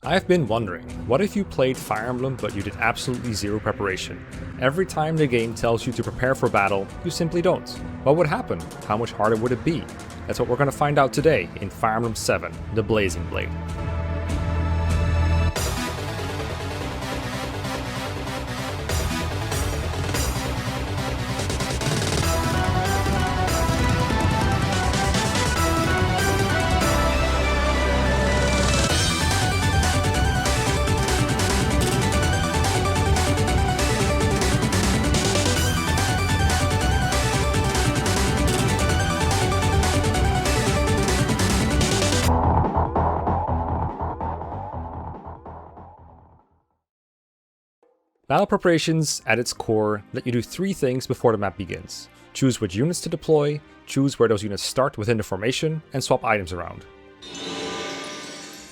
I've been wondering, what if you played Fire Emblem but you did absolutely zero preparation? Every time the game tells you to prepare for battle, you simply don't. What would happen? How much harder would it be? That's what we're going to find out today in Fire Emblem 7, The Blazing Blade. Battle preparations, at its core, let you do three things before the map begins. Choose which units to deploy, choose where those units start within the formation, and swap items around.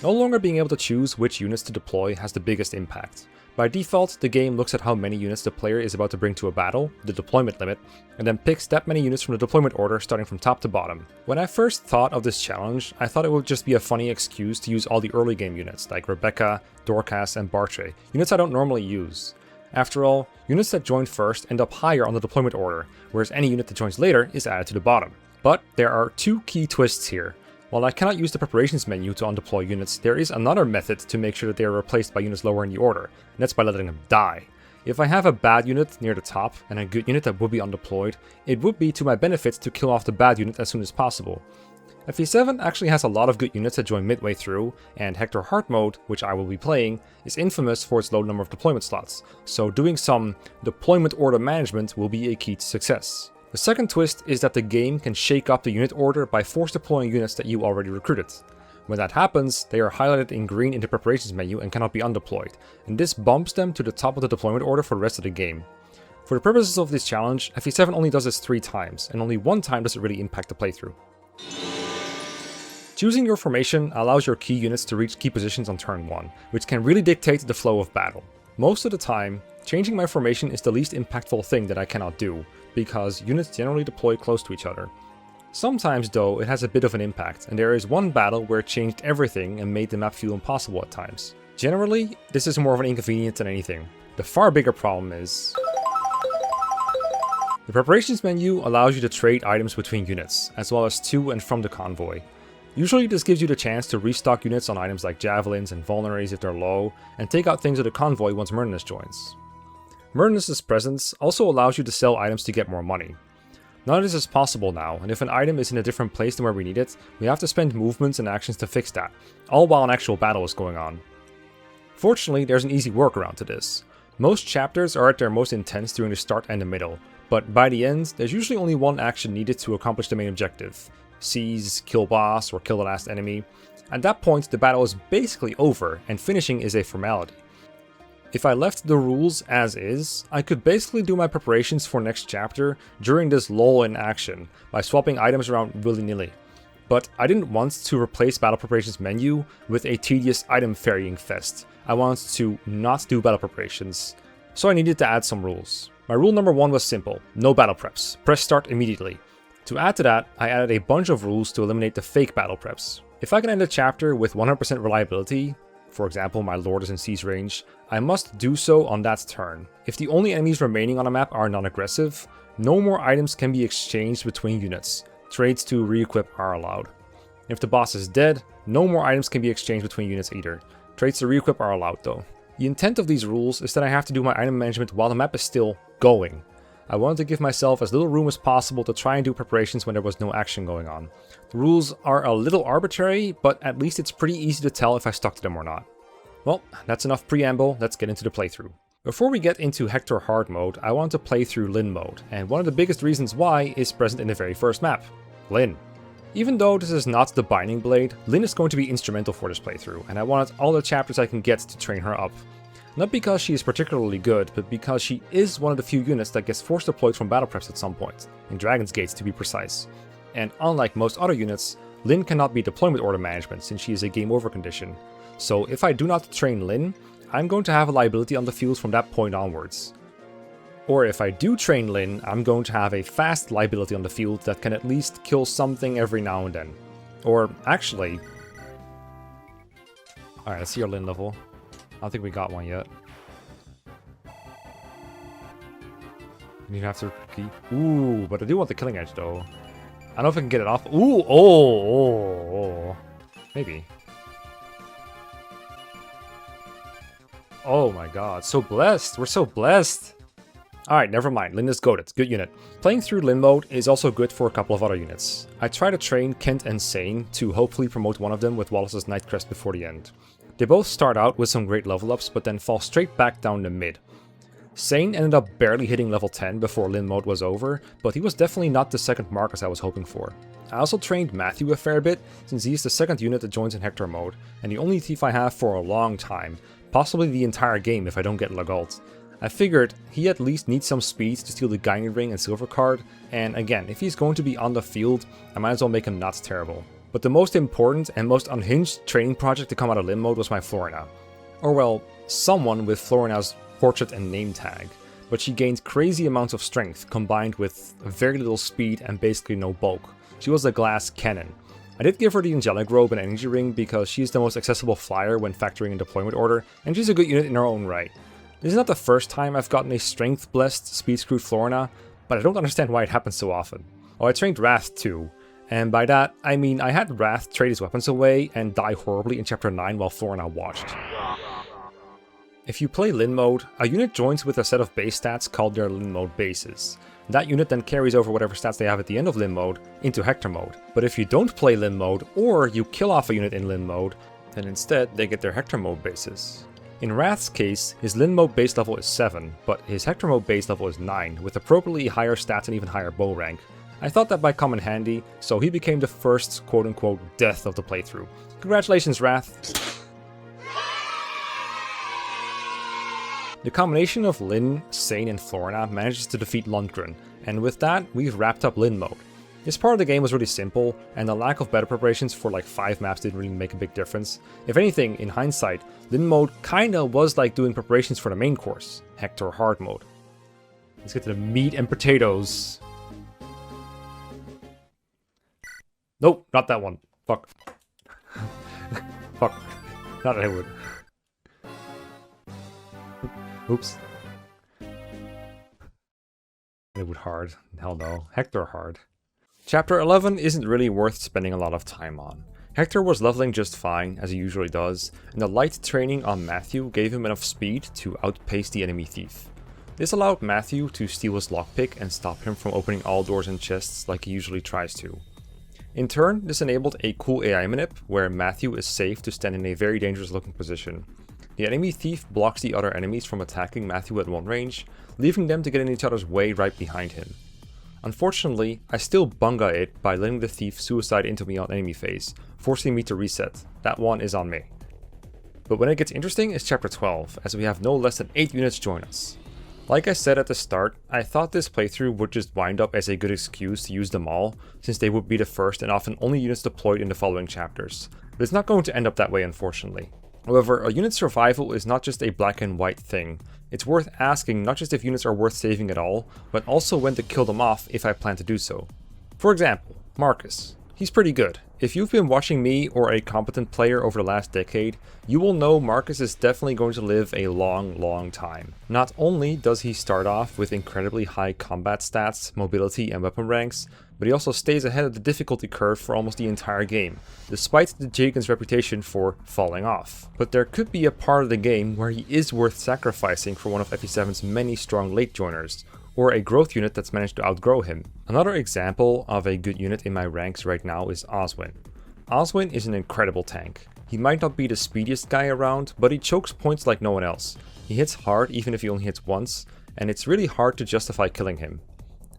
No longer being able to choose which units to deploy has the biggest impact. By default, the game looks at how many units the player is about to bring to a battle, the deployment limit, and then picks that many units from the deployment order starting from top to bottom. When I first thought of this challenge, I thought it would just be a funny excuse to use all the early game units like Rebecca, Dorcas, and Bartre, units I don't normally use. After all, units that join first end up higher on the deployment order, whereas any unit that joins later is added to the bottom. But there are two key twists here. While I cannot use the preparations menu to undeploy units, there is another method to make sure that they are replaced by units lower in the order, and that's by letting them die. If I have a bad unit near the top and a good unit that would be undeployed, it would be to my benefit to kill off the bad unit as soon as possible. FE7 actually has a lot of good units that join midway through, and Hector Hard Mode, which I will be playing, is infamous for its low number of deployment slots, so doing some deployment order management will be a key to success. The second twist is that the game can shake up the unit order by force deploying units that you already recruited. When that happens, they are highlighted in green in the preparations menu and cannot be undeployed, and this bumps them to the top of the deployment order for the rest of the game. For the purposes of this challenge, FE7 only does this 3 times, and only 1 time does it really impact the playthrough. Choosing your formation allows your key units to reach key positions on turn 1, which can really dictate the flow of battle. Most of the time, changing my formation is the least impactful thing that I cannot do, because units generally deploy close to each other. Sometimes though, it has a bit of an impact, and there is one battle where it changed everything and made the map feel impossible at times. Generally, this is more of an inconvenience than anything. The far bigger problem is the preparations menu allows you to trade items between units, as well as to and from the convoy. Usually this gives you the chance to restock units on items like javelins and vulneraries if they're low, and take out things of the convoy once Myrnus joins. Myrnus' presence also allows you to sell items to get more money. None of this is possible now, and if an item is in a different place than where we need it, we have to spend movements and actions to fix that, all while an actual battle is going on. Fortunately, there's an easy workaround to this. Most chapters are at their most intense during the start and the middle, but by the end, there's usually only one action needed to accomplish the main objective. Seize, kill boss, or kill the last enemy. At that point, the battle is basically over, and finishing is a formality. If I left the rules as is, I could basically do my preparations for next chapter during this lull in action, by swapping items around willy-nilly. But I didn't want to replace battle preparations menu with a tedious item ferrying fest. I wanted to not do battle preparations, so I needed to add some rules. My rule number 1 was simple: no battle preps, press start immediately. To add to that, I added a bunch of rules to eliminate the fake battle preps. If I can end a chapter with 100% reliability, for example my lord is in siege range, I must do so on that turn. If the only enemies remaining on a map are non-aggressive, no more items can be exchanged between units. Trades to re-equip are allowed. If the boss is dead, no more items can be exchanged between units either. Trades to re-equip are allowed though. The intent of these rules is that I have to do my item management while the map is still going. I wanted to give myself as little room as possible to try and do preparations when there was no action going on. The rules are a little arbitrary, but at least it's pretty easy to tell if I stuck to them or not. Well, that's enough preamble, let's get into the playthrough. Before we get into Hector Hard Mode, I want to play through Lyn mode, and one of the biggest reasons why is present in the very first map, Lyn. Even though this is not the Binding Blade, Lyn is going to be instrumental for this playthrough, and I wanted all the chapters I can get to train her up. Not because she is particularly good, but because she is one of the few units that gets force deployed from battle preps at some point, in Dragon's Gates to be precise. And unlike most other units, Lyn cannot be deployment order management since she is a game over condition. So if I do not train Lyn, I'm going to have a liability on the field from that point onwards. Or if I do train Lyn, I'm going to have a fast liability on the field that can at least kill something every now and then. Or actually, Alright, let's see our Lin level. I don't think we got one yet. You have to keep. Ooh, but I do want the killing edge though. I don't know if I can get it off. Ooh, oh. Maybe. Oh my god, so blessed. We're so blessed. Alright, never mind. Lin is goated. Good unit. Playing through Lin mode is also good for a couple of other units. I try to train Kent and Sane to hopefully promote one of them with Wallace's Night Crest before the end. They both start out with some great level ups, but then fall straight back down the mid. Sane ended up barely hitting level 10 before Lin mode was over, but he was definitely not the second Marcus I was hoping for. I also trained Matthew a fair bit, since he's the second unit that joins in Hector mode, and the only thief I have for a long time, possibly the entire game if I don't get Lagalt. I figured he at least needs some speed to steal the Guiding Ring and Silver card, and again, if he's going to be on the field, I might as well make him not terrible. But the most important and most unhinged training project to come out of Lin mode was my Florina. Or well, someone with Florina's portrait and name tag, but she gained crazy amounts of strength combined with very little speed and basically no bulk. She was a glass cannon. I did give her the Angelic Robe and Energy Ring because she's the most accessible flyer when factoring in deployment order, and she's a good unit in her own right. This is not the first time I've gotten a strength-blessed speed-screwed Florina, but I don't understand why it happens so often. Oh, I trained Wrath too, and by that I mean I had Wrath trade his weapons away and die horribly in Chapter 9 while Florina watched. If you play Lin mode, a unit joins with a set of base stats called their Lin mode bases. That unit then carries over whatever stats they have at the end of Lin mode into Hector mode. But if you don't play Lin mode, or you kill off a unit in Lin mode, then instead they get their Hector mode bases. In Wrath's case, his Lin mode base level is 7, but his Hector mode base level is 9, with appropriately higher stats and even higher bow rank. I thought that might come in handy, so he became the first quote-unquote death of the playthrough. Congratulations, Wrath! The combination of Lin, Sane, and Florina manages to defeat Lundgren, and with that, we've wrapped up Lin mode. This part of the game was really simple, and the lack of better preparations for like 5 maps didn't really make a big difference. If anything, in hindsight, Lin mode kinda was like doing preparations for the main course, Hector hard mode. Let's get to the meat and potatoes. Nope, not that one. Fuck. Fuck. Not that I would. Oops. It would hard. Hell no. Hector hard. Chapter 11 isn't really worth spending a lot of time on. Hector was leveling just fine, as he usually does, and the light training on Matthew gave him enough speed to outpace the enemy thief. This allowed Matthew to steal his lockpick and stop him from opening all doors and chests like he usually tries to. In turn, this enabled a cool AI manip, where Matthew is safe to stand in a very dangerous looking position. The enemy thief blocks the other enemies from attacking Matthew at one range, leaving them to get in each other's way right behind him. Unfortunately, I still bunga it by letting the thief suicide into me on enemy phase, forcing me to reset. That one is on me. But when it gets interesting is chapter 12, as we have no less than 8 units join us. Like I said at the start, I thought this playthrough would just wind up as a good excuse to use them all, since they would be the first and often only units deployed in the following chapters. But it's not going to end up that way, unfortunately. However, a unit's survival is not just a black and white thing. It's worth asking not just if units are worth saving at all, but also when to kill them off if I plan to do so. For example, Marcus. He's pretty good. If you've been watching me or a competent player over the last decade, you will know Marcus is definitely going to live a long time. Not only does he start off with incredibly high combat stats, mobility, and weapon ranks, but he also stays ahead of the difficulty curve for almost the entire game, despite the Jagan's reputation for falling off. But there could be a part of the game where he is worth sacrificing for one of FE7's many strong late joiners, or a growth unit that's managed to outgrow him. Another example of a good unit in my ranks right now is Oswin. Oswin is an incredible tank. He might not be the speediest guy around, but he chokes points like no one else. He hits hard even if he only hits once, and it's really hard to justify killing him.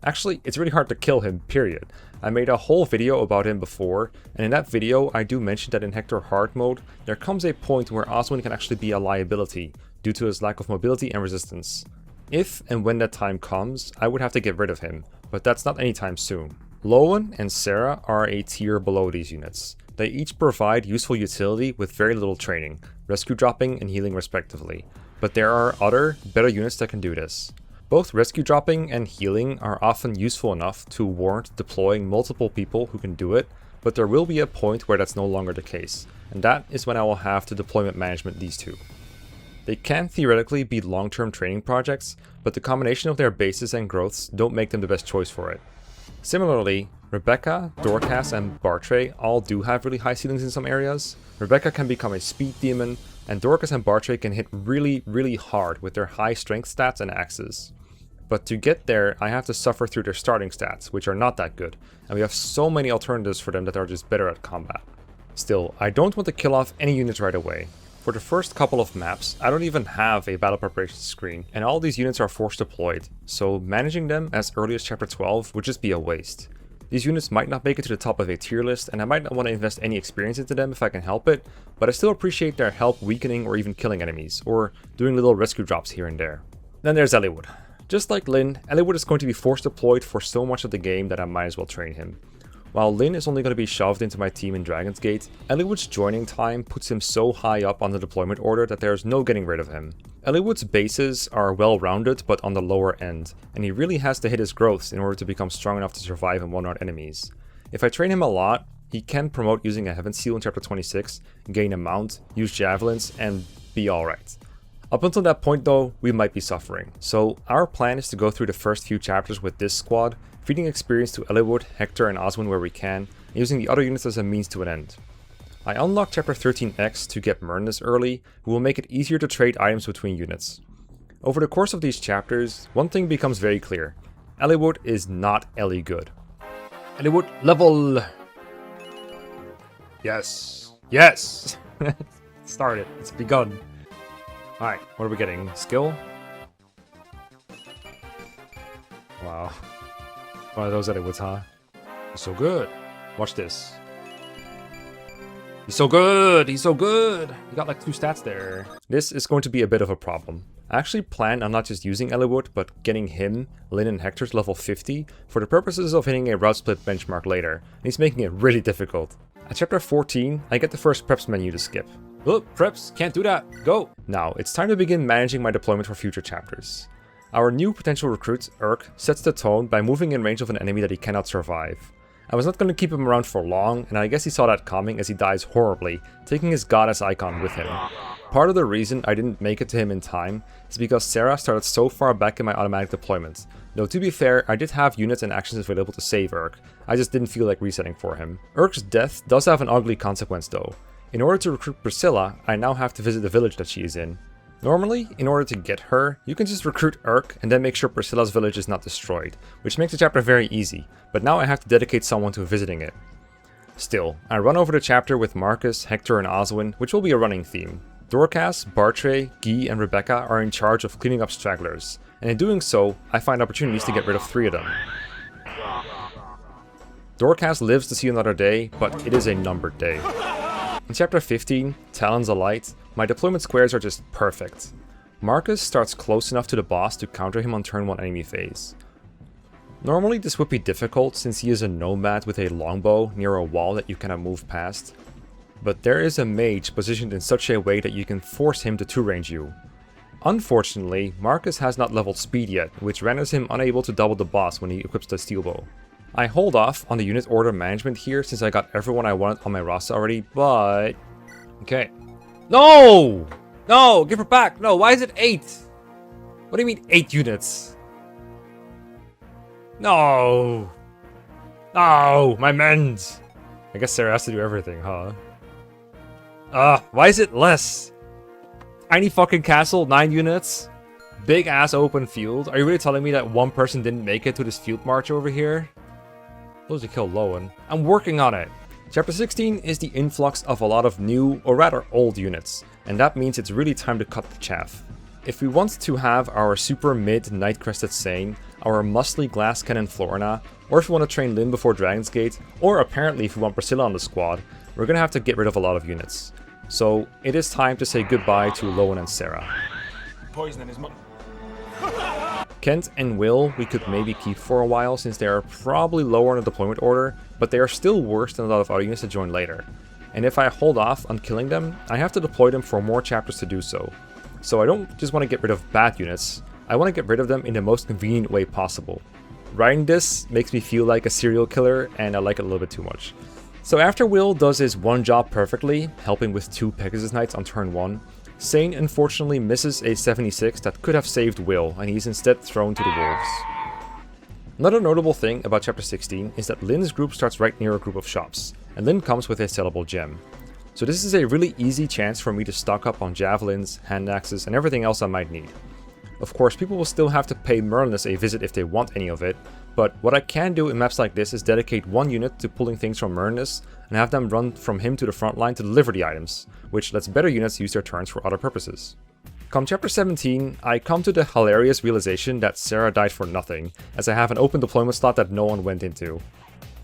Actually, it's really hard to kill him, period. I made a whole video about him before, and in that video I do mention that in Hector hard mode, there comes a point where Oswin can actually be a liability, due to his lack of mobility and resistance. If and when that time comes, I would have to get rid of him, but that's not anytime soon. Lowen and Sarah are a tier below these units. They each provide useful utility with very little training, rescue dropping and healing respectively, but there are other, better units that can do this. Both rescue dropping and healing are often useful enough to warrant deploying multiple people who can do it, but there will be a point where that's no longer the case. and that is when I will have to deployment management these two. They can theoretically be long-term training projects, but the combination of their bases and growths don't make them the best choice for it. Similarly, Rebecca, Dorcas, and Bartray all do have really high ceilings in some areas. Rebecca can become a speed demon, and Dorcas and Bartray can hit really hard with their high strength stats and axes. But to get there, I have to suffer through their starting stats, which are not that good, and we have so many alternatives for them that are just better at combat. Still, I don't want to kill off any units right away. For the first couple of maps, I don't even have a battle preparation screen, and all these units are force deployed, so managing them as early as chapter 12 would just be a waste. These units might not make it to the top of a tier list, and I might not want to invest any experience into them if I can help it, but I still appreciate their help weakening or even killing enemies, or doing little rescue drops here and there. Then there's Eliwood. Just like Lyn, Eliwood is going to be force deployed for so much of the game that I might as well train him. While Lyn is only going to be shoved into my team in Dragon's Gate, Eliwood's joining time puts him so high up on the deployment order that there is no getting rid of him. Eliwood's bases are well rounded but on the lower end, and he really has to hit his growths in order to become strong enough to survive and one-out enemies. If I train him a lot, he can promote using a Heaven Seal in chapter 26, gain a mount, use javelins, and be alright. Up until that point though, we might be suffering. So our plan is to go through the first few chapters with this squad, feeding experience to Eliwood, Hector, and Oswin where we can, and using the other units as a means to an end. I unlocked chapter 13X to get Myrnus early, who will make it easier to trade items between units. Over the course of these chapters, one thing becomes very clear. Eliwood is not Ellie good. Eliwood level! Yes! Yes! Started. It's begun. Alright, what are we getting? Skill? Wow. One of those Eliwoods, huh? He's so good. Watch this. He's so good! He's so good! He got like 2 stats there. This is going to be a bit of a problem. I actually plan on not just using Eliwood, but getting him, Lyn, and Hector to level 50 for the purposes of hitting a route split benchmark later. And he's making it really difficult. At chapter 14, I get the first preps menu to skip. Oh, preps, can't do that, go! Now, it's time to begin managing my deployment for future chapters. Our new potential recruit, Urk, sets the tone by moving in range of an enemy that he cannot survive. I was not going to keep him around for long, and I guess he saw that coming as he dies horribly, taking his goddess icon with him. Part of the reason I didn't make it to him in time is because Sarah started so far back in my automatic deployment. Though to be fair, I did have units and actions available to save Urk, I just didn't feel like resetting for him. Urk's death does have an ugly consequence though. In order to recruit Priscilla, I now have to visit the village that she is in. Normally, in order to get her, you can just recruit Urk and then make sure Priscilla's village is not destroyed, which makes the chapter very easy, but now I have to dedicate someone to visiting it. Still, I run over the chapter with Marcus, Hector, and Oswin, which will be a running theme. Dorcas, Bartray, Guy, and Rebecca are in charge of cleaning up stragglers, and in doing so, I find opportunities to get rid of 3 of them. Dorcas lives to see another day, but it is a numbered day. In chapter 15, Talons Alight, my deployment squares are just perfect. Marcus starts close enough to the boss to counter him on turn 1 enemy phase. Normally this would be difficult since he is a nomad with a longbow near a wall that you cannot move past, but there is a mage positioned in such a way that you can force him to 2-range you. Unfortunately, Marcus has not leveled speed yet, which renders him unable to double the boss when he equips the steel bow. I hold off on the unit order management here since I got everyone I wanted on my roster already, but... Okay. No! No! Give her back! No, why is it 8? What do you mean 8 units? No! No! My mends! I guess Sarah has to do everything, huh? Why is it less? Tiny fucking castle, 9 units? Big ass open field? Are you really telling me that one person didn't make it to this field march over here? Supposed to kill Lowen. I'm working on it. Chapter 16 is the influx of a lot of new, or rather old units, and that means it's really time to cut the chaff. If we want to have our super mid Night-Crested Sane, our muscly glass cannon Florina, or if we want to train Lyn before Dragon's Gate, or apparently if we want Priscilla on the squad, we're gonna have to get rid of a lot of units. So it is time to say goodbye to Lowen and Sarah. Poison in his mouth. Kent and Will we could maybe keep for a while since they are probably lower on the deployment order, but they are still worse than a lot of other units to join later. And if I hold off on killing them, I have to deploy them for more chapters to do so. So I don't just want to get rid of bad units, I want to get rid of them in the most convenient way possible. Writing this makes me feel like a serial killer and I like it a little bit too much. So after Will does his one job perfectly, helping with 2 Pegasus Knights on turn 1, Sane unfortunately misses a 76 that could have saved Will, and he's instead thrown to the wolves. Another notable thing about chapter 16 is that Lynn's group starts right near a group of shops, and Lynn comes with a sellable gem. So this is a really easy chance for me to stock up on javelins, hand axes, and everything else I might need. Of course, people will still have to pay Merlinus a visit if they want any of it, but what I can do in maps like this is dedicate 1 unit to pulling things from Merlinus and have them run from him to the front line to deliver the items, which lets better units use their turns for other purposes. Come chapter 17, I come to the hilarious realization that Sarah died for nothing, as I have an open deployment slot that no one went into.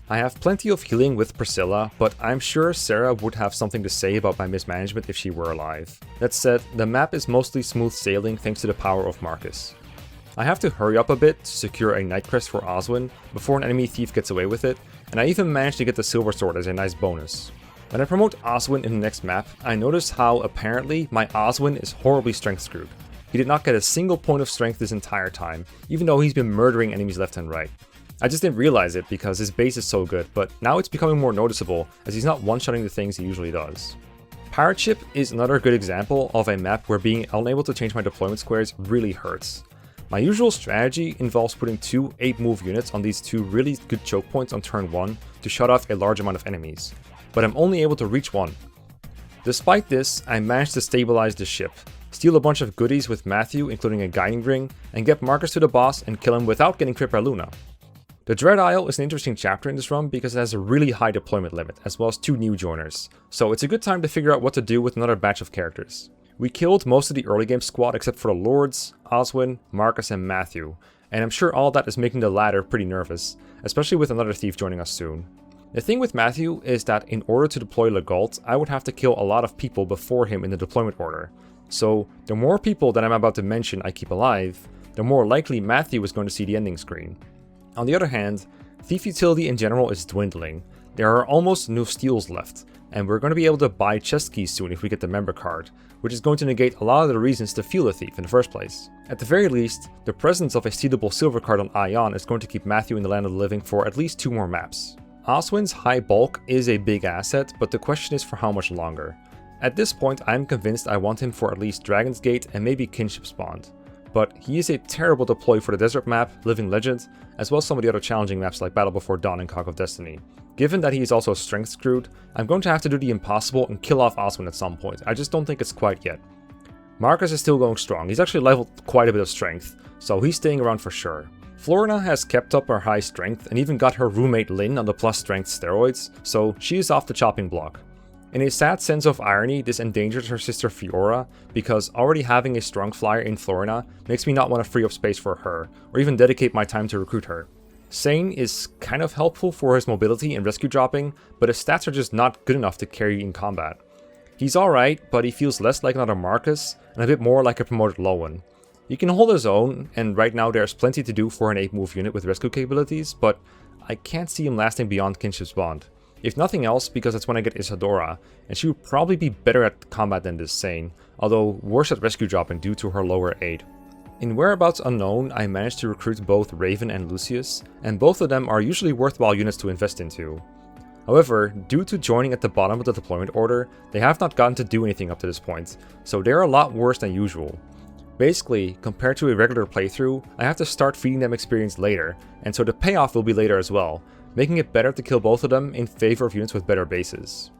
I have plenty of healing with Priscilla, but I'm sure Sarah would have something to say about my mismanagement if she were alive. That said, the map is mostly smooth sailing thanks to the power of Marcus. I have to hurry up a bit to secure a Night Crest for Oswin before an enemy thief gets away with it, and I even managed to get the Silver Sword as a nice bonus. When I promote Oswin in the next map, I notice how apparently my Oswin is horribly strength screwed. He did not get a single point of strength this entire time, even though he's been murdering enemies left and right. I just didn't realize it because his base is so good, but now it's becoming more noticeable as he's not one-shotting the things he usually does. Pirate Ship is another good example of a map where being unable to change my deployment squares really hurts. My usual strategy involves putting 2 8-move units on these 2 really good choke points on turn 1 to shut off a large amount of enemies, but I'm only able to reach 1. Despite this, I managed to stabilize the ship, steal a bunch of goodies with Matthew including a guiding ring, and get Marcus to the boss and kill him without getting crit by Luna. The Dread Isle is an interesting chapter in this run because it has a really high deployment limit, as well as 2 new joiners, so it's a good time to figure out what to do with another batch of characters. We killed most of the early game squad except for the Lords, Oswin, Marcus, and Matthew, and I'm sure all that is making the latter pretty nervous, especially with another thief joining us soon. The thing with Matthew is that in order to deploy Legault, I would have to kill a lot of people before him in the deployment order, so the more people that I'm about to mention I keep alive, the more likely Matthew is going to see the ending screen. On the other hand, thief utility in general is dwindling. There are almost no steals left, and we're going to be able to buy chest keys soon if we get the member card, which is going to negate a lot of the reasons to feel a thief in the first place. At the very least, the presence of a stealable silver card on Ion is going to keep Matthew in the land of the living for at least 2 more maps. Oswin's high bulk is a big asset, but the question is for how much longer. At this point, I'm convinced I want him for at least Dragon's Gate and maybe Kinship Spawned. But he is a terrible deploy for the Desert map, Living Legend, as well as some of the other challenging maps like Battle Before Dawn and Cog of Destiny. Given that he is also strength screwed, I'm going to have to do the impossible and kill off Oswin at some point. I just don't think it's quite yet. Marcus is still going strong. He's actually leveled quite a bit of strength, so he's staying around for sure. Florina has kept up her high strength and even got her roommate Lynn on the plus strength steroids, so she is off the chopping block. In a sad sense of irony, this endangers her sister Fiora, because already having a strong flyer in Florina makes me not want to free up space for her, or even dedicate my time to recruit her. Sane is kind of helpful for his mobility and rescue dropping, but his stats are just not good enough to carry in combat. He's alright, but he feels less like another Marcus, and a bit more like a promoted Lowen. He can hold his own, and right now there's plenty to do for an 8-move unit with rescue capabilities, but I can't see him lasting beyond Kinship's Bond. If nothing else, because that's when I get Isadora, and she would probably be better at combat than this Sane, although worse at rescue dropping due to her lower aid. In Whereabouts Unknown, I managed to recruit both Raven and Lucius, and both of them are usually worthwhile units to invest into. However, due to joining at the bottom of the deployment order, they have not gotten to do anything up to this point, so they're a lot worse than usual. Basically, compared to a regular playthrough, I have to start feeding them experience later, and so the payoff will be later as well, making it better to kill both of them in favor of units with better bases.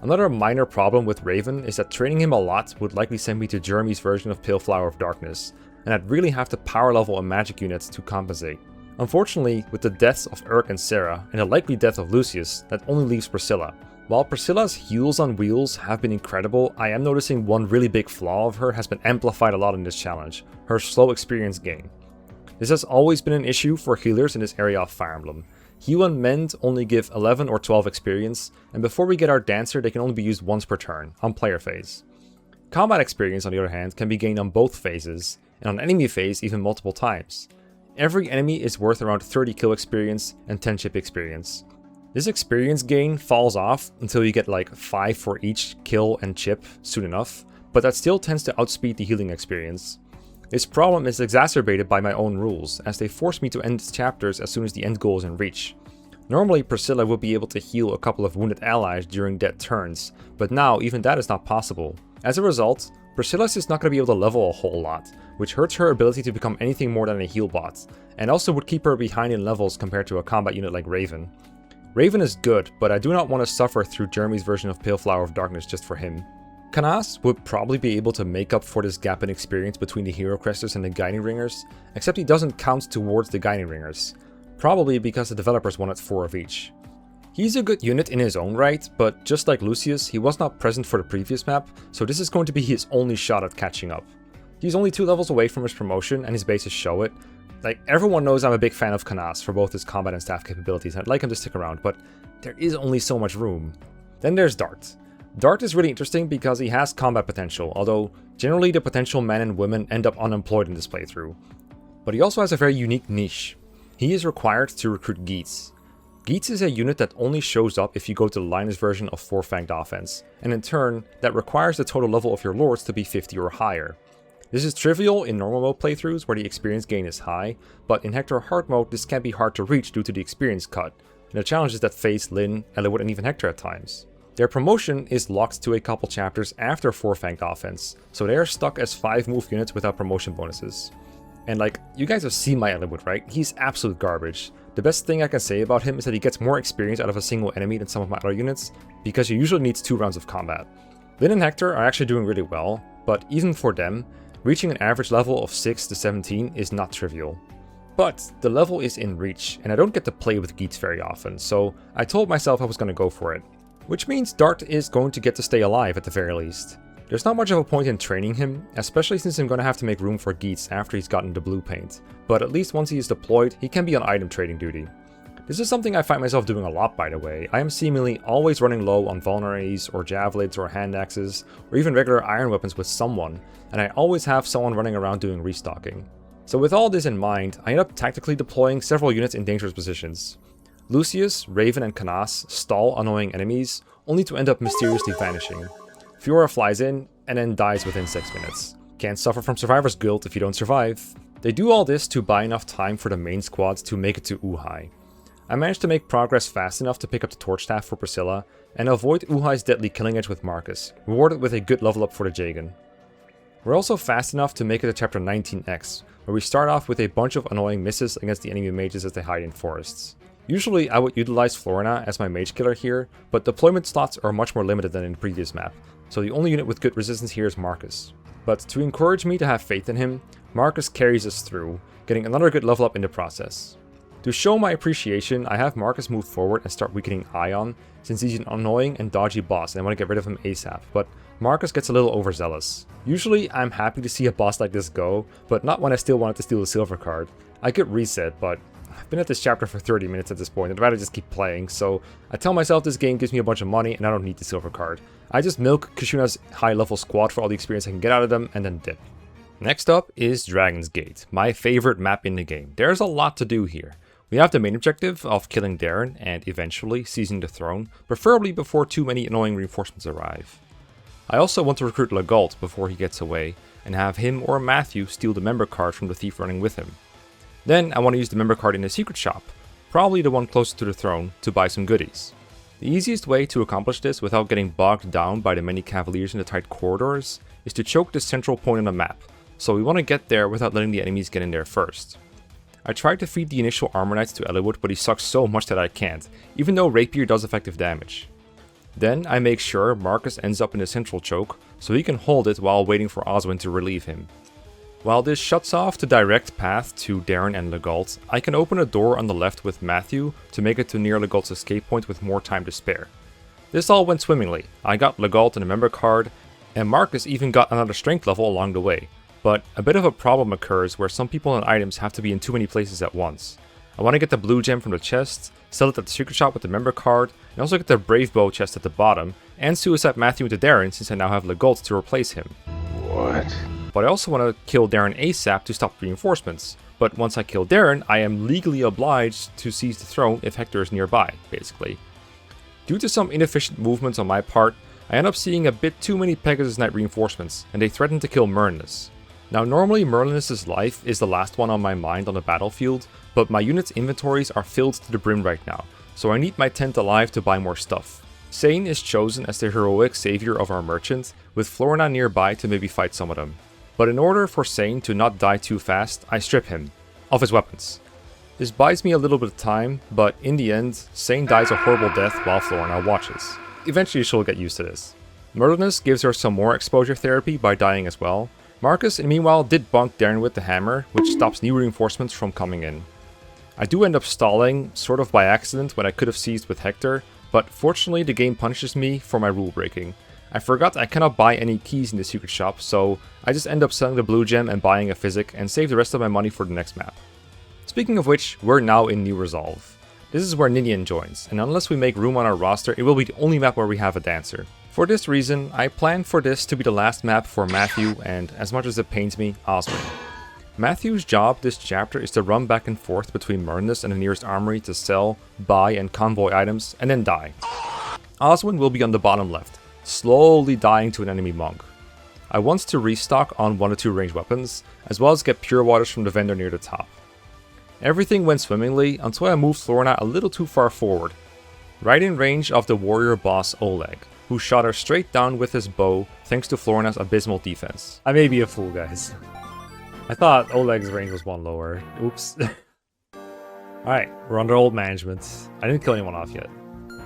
Another minor problem with Raven is that training him a lot would likely send me to Jeremy's version of Pale Flower of Darkness, and I'd really have to power level a magic unit to compensate. Unfortunately, with the deaths of Urk and Sarah, and the likely death of Lucius, that only leaves Priscilla. While Priscilla's heals on wheels have been incredible, I am noticing one really big flaw of her has been amplified a lot in this challenge, her slow experience gain. This has always been an issue for healers in this area of Fire Emblem. Heal and Mend only give 11 or 12 experience, and before we get our Dancer they can only be used once per turn, on player phase. Combat experience on the other hand can be gained on both phases, and on enemy phase even multiple times. Every enemy is worth around 30 kill experience and 10 chip experience. This experience gain falls off until you get like 5 for each kill and chip soon enough, but that still tends to outspeed the healing experience. This problem is exacerbated by my own rules, as they force me to end chapters as soon as the end goal is in reach. Normally Priscilla would be able to heal a couple of wounded allies during dead turns, but now even that is not possible. As a result, Priscilla's is not going to be able to level a whole lot, which hurts her ability to become anything more than a heal bot, and also would keep her behind in levels compared to a combat unit like Raven. Raven is good, but I do not want to suffer through Jeremy's version of Pale Flower of Darkness just for him. Canas would probably be able to make up for this gap in experience between the Hero Cresters and the Guiding Ringers, except he doesn't count towards the Guiding Ringers, probably because the developers wanted 4 of each. He's a good unit in his own right, but just like Lucius, he was not present for the previous map, so this is going to be his only shot at catching up. He's only 2 levels away from his promotion, and his bases show it. Like, everyone knows I'm a big fan of Canas for both his combat and staff capabilities, and I'd like him to stick around, but there is only so much room. Then there's Dart. Dart is really interesting because he has combat potential, although generally the potential men and women end up unemployed in this playthrough. But he also has a very unique niche. He is required to recruit Geats. Geats is a unit that only shows up if you go to the Linus version of 4-Fanged Offense, and in turn, that requires the total level of your lords to be 50 or higher. This is trivial in normal mode playthroughs where the experience gain is high, but in Hector hard mode this can be hard to reach due to the experience cut, and the challenges that face Lyn, Eliwood and even Hector at times. Their promotion is locked to a couple chapters after 4-Fanged Offense, so they are stuck as 5 move units without promotion bonuses. And like, you guys have seen my Eliwood, right? He's absolute garbage. The best thing I can say about him is that he gets more experience out of a single enemy than some of my other units, because he usually needs 2 rounds of combat. Lyn and Hector are actually doing really well, but even for them, reaching an average level of 6 to 17 is not trivial. But the level is in reach, and I don't get to play with Geats very often, so I told myself I was going to go for it. Which means Dart is going to get to stay alive at the very least. There's not much of a point in training him, especially since I'm going to have to make room for Geats after he's gotten the blue paint, but at least once he is deployed, he can be on item trading duty. This is something I find myself doing a lot, by the way. I am seemingly always running low on vulneraries or javelins or hand axes or even regular iron weapons with someone, and I always have someone running around doing restocking. So with all this in mind, I end up tactically deploying several units in dangerous positions. Lucius, Raven and Canas stall annoying enemies, only to end up mysteriously vanishing. Fiora flies in and then dies within 6 minutes. Can't suffer from survivor's guilt if you don't survive. They do all this to buy enough time for the main squads to make it to Uhai. I managed to make progress fast enough to pick up the Torch Staff for Priscilla, and avoid Uhai's deadly killing edge with Marcus, rewarded with a good level up for the Jagan. We're also fast enough to make it to chapter 19X, where we start off with a bunch of annoying misses against the enemy mages as they hide in forests. Usually I would utilize Florina as my mage killer here, but deployment slots are much more limited than in the previous map, so the only unit with good resistance here is Marcus. But to encourage me to have faith in him, Marcus carries us through, getting another good level up in the process. To show my appreciation, I have Marcus move forward and start weakening Ion, since he's an annoying and dodgy boss and I want to get rid of him ASAP, but Marcus gets a little overzealous. Usually I'm happy to see a boss like this go, but not when I still wanted to steal the silver card. I could reset, but I've been at this chapter for 30 minutes at this point, I'd rather just keep playing, so I tell myself this game gives me a bunch of money and I don't need the silver card. I just milk Kashuna's high level squad for all the experience I can get out of them and then dip. Next up is Dragon's Gate, my favorite map in the game. There's a lot to do here. We have the main objective of killing Darren and eventually seizing the throne, preferably before too many annoying reinforcements arrive. I also want to recruit Legault before he gets away and have him or Matthew steal the member card from the thief running with him. Then I want to use the member card in the secret shop, probably the one closest to the throne, to buy some goodies. The easiest way to accomplish this without getting bogged down by the many cavaliers in the tight corridors is to choke the central point on the map, so we want to get there without letting the enemies get in there first. I tried to feed the initial armor knights to Eliwood, but he sucks so much that I can't, even though rapier does effective damage. Then I make sure Marcus ends up in the central choke, so he can hold it while waiting for Oswin to relieve him. While this shuts off the direct path to Darren and Legault, I can open a door on the left with Matthew to make it to near Legault's escape point with more time to spare. This all went swimmingly. I got Legault in a member card, and Marcus even got another strength level along the way. But a bit of a problem occurs where some people and items have to be in too many places at once. I want to get the blue gem from the chest, sell it at the secret shop with the member card, and also get the brave bow chest at the bottom, and suicide Matthew into Darren since I now have Legault to replace him. What? But I also want to kill Darren ASAP to stop reinforcements. But once I kill Darren, I am legally obliged to seize the throne if Hector is nearby, basically. Due to some inefficient movements on my part, I end up seeing a bit too many Pegasus Knight reinforcements, and they threaten to kill Merlinus. Now normally Merlinus' life is the last one on my mind on the battlefield, but my unit's inventories are filled to the brim right now, so I need my 10th alive to buy more stuff. Sane is chosen as the heroic savior of our merchant, with Florina nearby to maybe fight some of them. But in order for Sane to not die too fast, I strip him of his weapons. This buys me a little bit of time, but in the end, Sane dies a horrible death while Florina watches. Eventually she'll get used to this. Myrtleness gives her some more exposure therapy by dying as well. Marcus, meanwhile, did bonk Darren with the hammer, which stops new reinforcements from coming in. I do end up stalling, sort of by accident, when I could have seized with Hector, but fortunately the game punishes me for my rule breaking. I forgot I cannot buy any keys in the secret shop, so I just end up selling the blue gem and buying a physic and save the rest of my money for the next map. Speaking of which, we're now in New Resolve. This is where Ninian joins, and unless we make room on our roster, it will be the only map where we have a dancer. For this reason, I plan for this to be the last map for Matthew and, as much as it pains me, Oswin. Matthew's job this chapter is to run back and forth between Myrtleness and the nearest armory to sell, buy, and convoy items, and then die. Oswin will be on the bottom left, slowly dying to an enemy monk. I want to restock on 1 or 2 ranged weapons, as well as get pure waters from the vendor near the top. Everything went swimmingly until I moved Florina a little too far forward, right in range of the warrior boss Oleg, who shot her straight down with his bow thanks to Florina's abysmal defense. I may be a fool, guys. I thought Oleg's range was 1 lower. Oops. Alright, we're under old management. I didn't kill anyone off yet.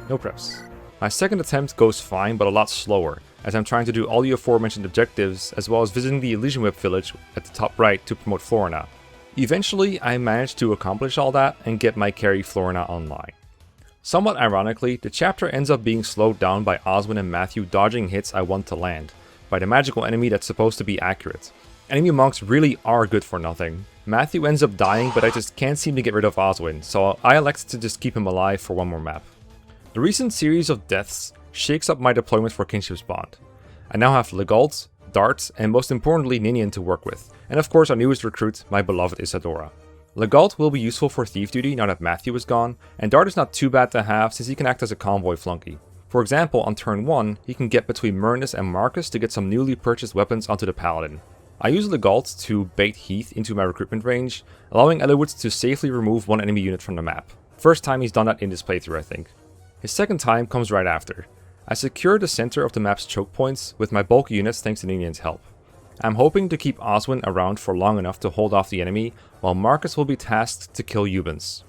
No preps. My second attempt goes fine, but a lot slower, as I'm trying to do all the aforementioned objectives, as well as visiting the Elysian Whip village at the top right to promote Florina. Eventually, I managed to accomplish all that and get my carry Florina online. Somewhat ironically, the chapter ends up being slowed down by Oswin and Matthew dodging hits I want to land, by the magical enemy that's supposed to be accurate. Enemy monks really are good for nothing. Matthew ends up dying, but I just can't seem to get rid of Oswin, so I elect to just keep him alive for one more map. The recent series of deaths shakes up my deployment for Kinship's Bond. I now have Legault, Dart, and most importantly Ninian to work with, and of course our newest recruit, my beloved Isadora. Legault will be useful for thief duty now that Matthew is gone, and Dart is not too bad to have since he can act as a convoy flunky. For example, on turn 1, he can get between Myrtleness and Marcus to get some newly purchased weapons onto the Paladin. I use Legault to bait Heath into my recruitment range, allowing Eliwood to safely remove 1 enemy unit from the map. First time he's done that in this playthrough, I think. His second time comes right after. I secure the center of the map's choke points with my bulky units thanks to Ninian's help. I'm hoping to keep Oswin around for long enough to hold off the enemy, while Marcus will be tasked to kill Eubens.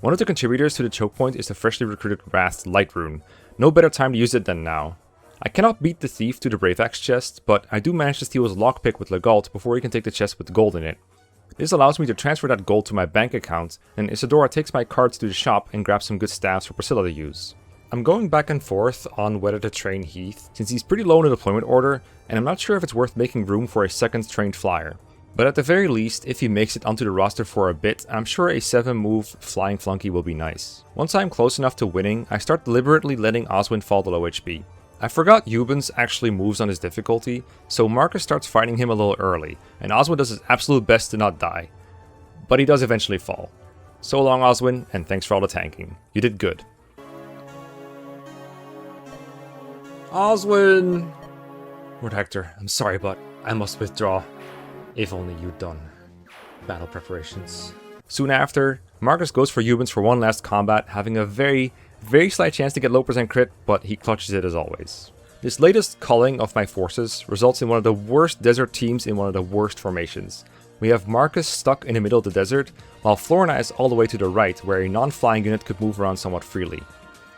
One of the contributors to the choke point is the freshly recruited Wrath Light Rune. No better time to use it than now. I cannot beat the thief to the Brave Axe chest, but I do manage to steal his lockpick with Legault before he can take the chest with gold in it. This allows me to transfer that gold to my bank account, and Isadora takes my cards to the shop and grabs some good staffs for Priscilla to use. I'm going back and forth on whether to train Heath, since he's pretty low in the deployment order, and I'm not sure if it's worth making room for a second trained flyer. But at the very least, if he makes it onto the roster for a bit, I'm sure a 7-move flying flunky will be nice. Once I'm close enough to winning, I start deliberately letting Oswin fall to low HP. I forgot Eubens actually moves on his difficulty, so Marcus starts fighting him a little early, and Oswin does his absolute best to not die. But he does eventually fall. So long Oswin, and thanks for all the tanking. You did good. Oswin! Lord Hector, I'm sorry, but I must withdraw. If only you'd done battle preparations. Soon after, Marcus goes for Eubens for one last combat, having a very slight chance to get low percent crit, but he clutches it as always. This latest culling of my forces results in one of the worst desert teams in one of the worst formations. We have Marcus stuck in the middle of the desert, while Florina is all the way to the right, where a non-flying unit could move around somewhat freely.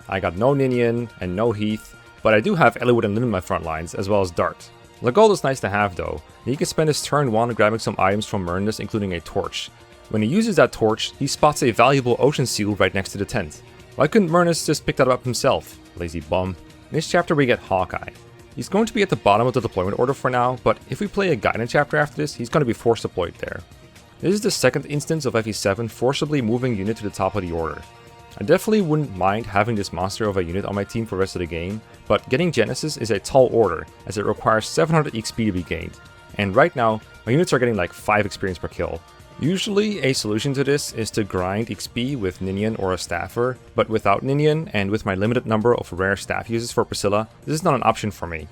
I got no Ninian and no Heath, but I do have Eliwood and Lyn in my front lines, as well as Dart. Legault is nice to have though, and he can spend his turn 1 grabbing some items from Myrtleness, including a torch. When he uses that torch, he spots a valuable ocean seal right next to the tent. Why couldn't Myrtleness just pick that up himself? Lazy bum. In this chapter we get Hawkeye. He's going to be at the bottom of the deployment order for now, but if we play a Guidance chapter after this, he's going to be force deployed there. This is the second instance of FE7 forcibly moving unit to the top of the order. I definitely wouldn't mind having this monster of a unit on my team for the rest of the game, but getting Genesis is a tall order, as it requires 700 XP to be gained, and right now, my units are getting like 5 experience per kill. Usually, a solution to this is to grind XP with Ninian or a Staffer, but without Ninian, and with my limited number of rare staff uses for Priscilla, this is not an option for me.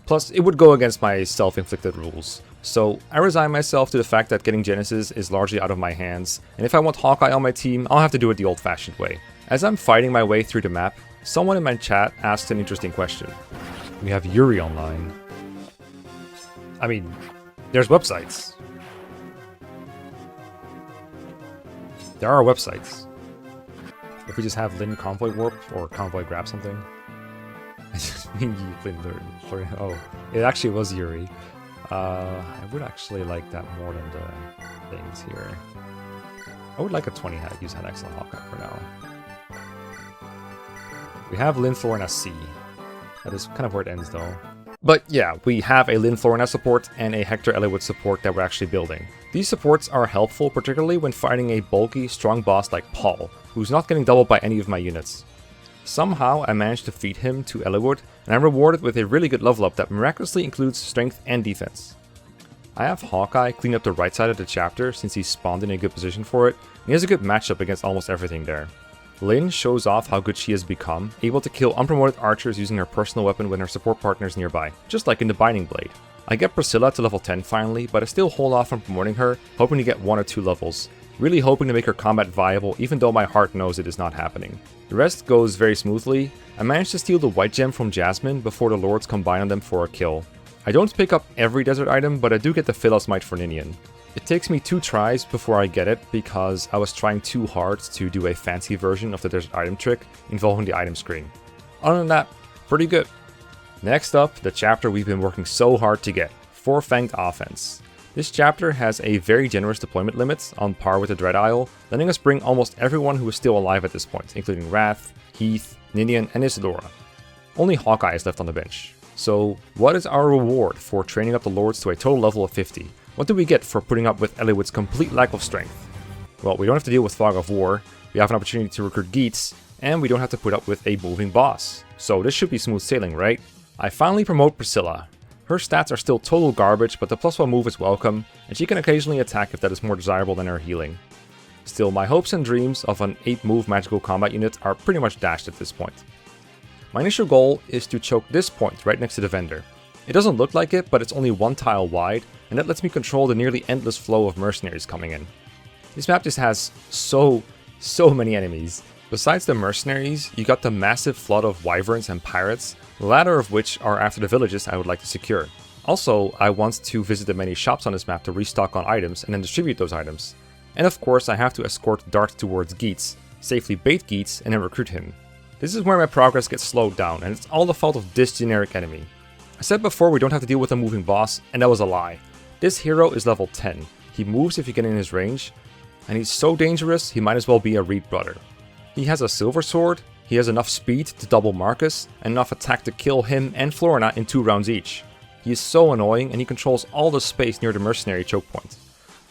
Plus, it would go against my self-inflicted rules. So, I resign myself to the fact that getting Genesis is largely out of my hands, and if I want Hawkeye on my team, I'll have to do it the old-fashioned way. As I'm fighting my way through the map, someone in my chat asked an interesting question. We have Yuri online. I mean, there's websites. There are websites. If we just have Lin Convoy warp or Convoy grab something. I just mean Lin learn. Oh, it actually was Yuri. I would actually like that more than the things here. I would like a 20 hat, use that excellent Hawkeye for now. We have Lin Thorn as C. That is kind of where it ends though. But yeah, we have a Lin Thorn as support and a Hector Eliwood support that we're actually building. These supports are helpful, particularly when fighting a bulky, strong boss like Paul, who's not getting doubled by any of my units. Somehow I managed to feed him to Eliwood, and I'm rewarded with a really good level up that miraculously includes strength and defense. I have Hawkeye clean up the right side of the chapter since he spawned in a good position for it, and he has a good matchup against almost everything there. Lin shows off how good she has become, able to kill unpromoted archers using her personal weapon when her support partner is nearby, just like in the Binding Blade. I get Priscilla to level 10 finally, but I still hold off on promoting her, hoping to get 1 or 2 levels. Really hoping to make her combat viable, even though my heart knows it is not happening. The rest goes very smoothly. I managed to steal the white gem from Jasmine before the lords combine on them for a kill. I don't pick up every desert item, but I do get the Philos Might for Ninian. It takes me 2 tries before I get it, because I was trying too hard to do a fancy version of the desert item trick involving the item screen. Other than that, pretty good. Next up, the chapter we've been working so hard to get, Four-Fanged Offense. This chapter has a very generous deployment limit, on par with the Dread Isle, letting us bring almost everyone who is still alive at this point, including Wrath, Heath, Ninian, and Isadora. Only Hawkeye is left on the bench. So, what is our reward for training up the lords to a total level of 50? What do we get for putting up with Eliwood's complete lack of strength? Well, we don't have to deal with Fog of War, we have an opportunity to recruit Geats, and we don't have to put up with a moving boss. So this should be smooth sailing, right? I finally promote Priscilla. Her stats are still total garbage, but the +1 move is welcome, and she can occasionally attack if that is more desirable than her healing. Still, my hopes and dreams of an 8-move magical combat unit are pretty much dashed at this point. My initial goal is to choke this point right next to the vendor. It doesn't look like it, but it's only 1 tile wide, and that lets me control the nearly endless flow of mercenaries coming in. This map just has so many enemies. Besides the mercenaries, you got the massive flood of wyverns and pirates, the latter of which are after the villages I would like to secure. Also, I want to visit the many shops on this map to restock on items and then distribute those items. And of course, I have to escort Dart towards Geats, safely bait Geats, and then recruit him. This is where my progress gets slowed down, and it's all the fault of this generic enemy. I said before we don't have to deal with a moving boss, and that was a lie. This hero is level 10. He moves if you get in his range, and he's so dangerous he might as well be a Reed brother. He has a silver sword, he has enough speed to double Marcus, and enough attack to kill him and Florina in 2 rounds each. He is so annoying, and he controls all the space near the mercenary choke point.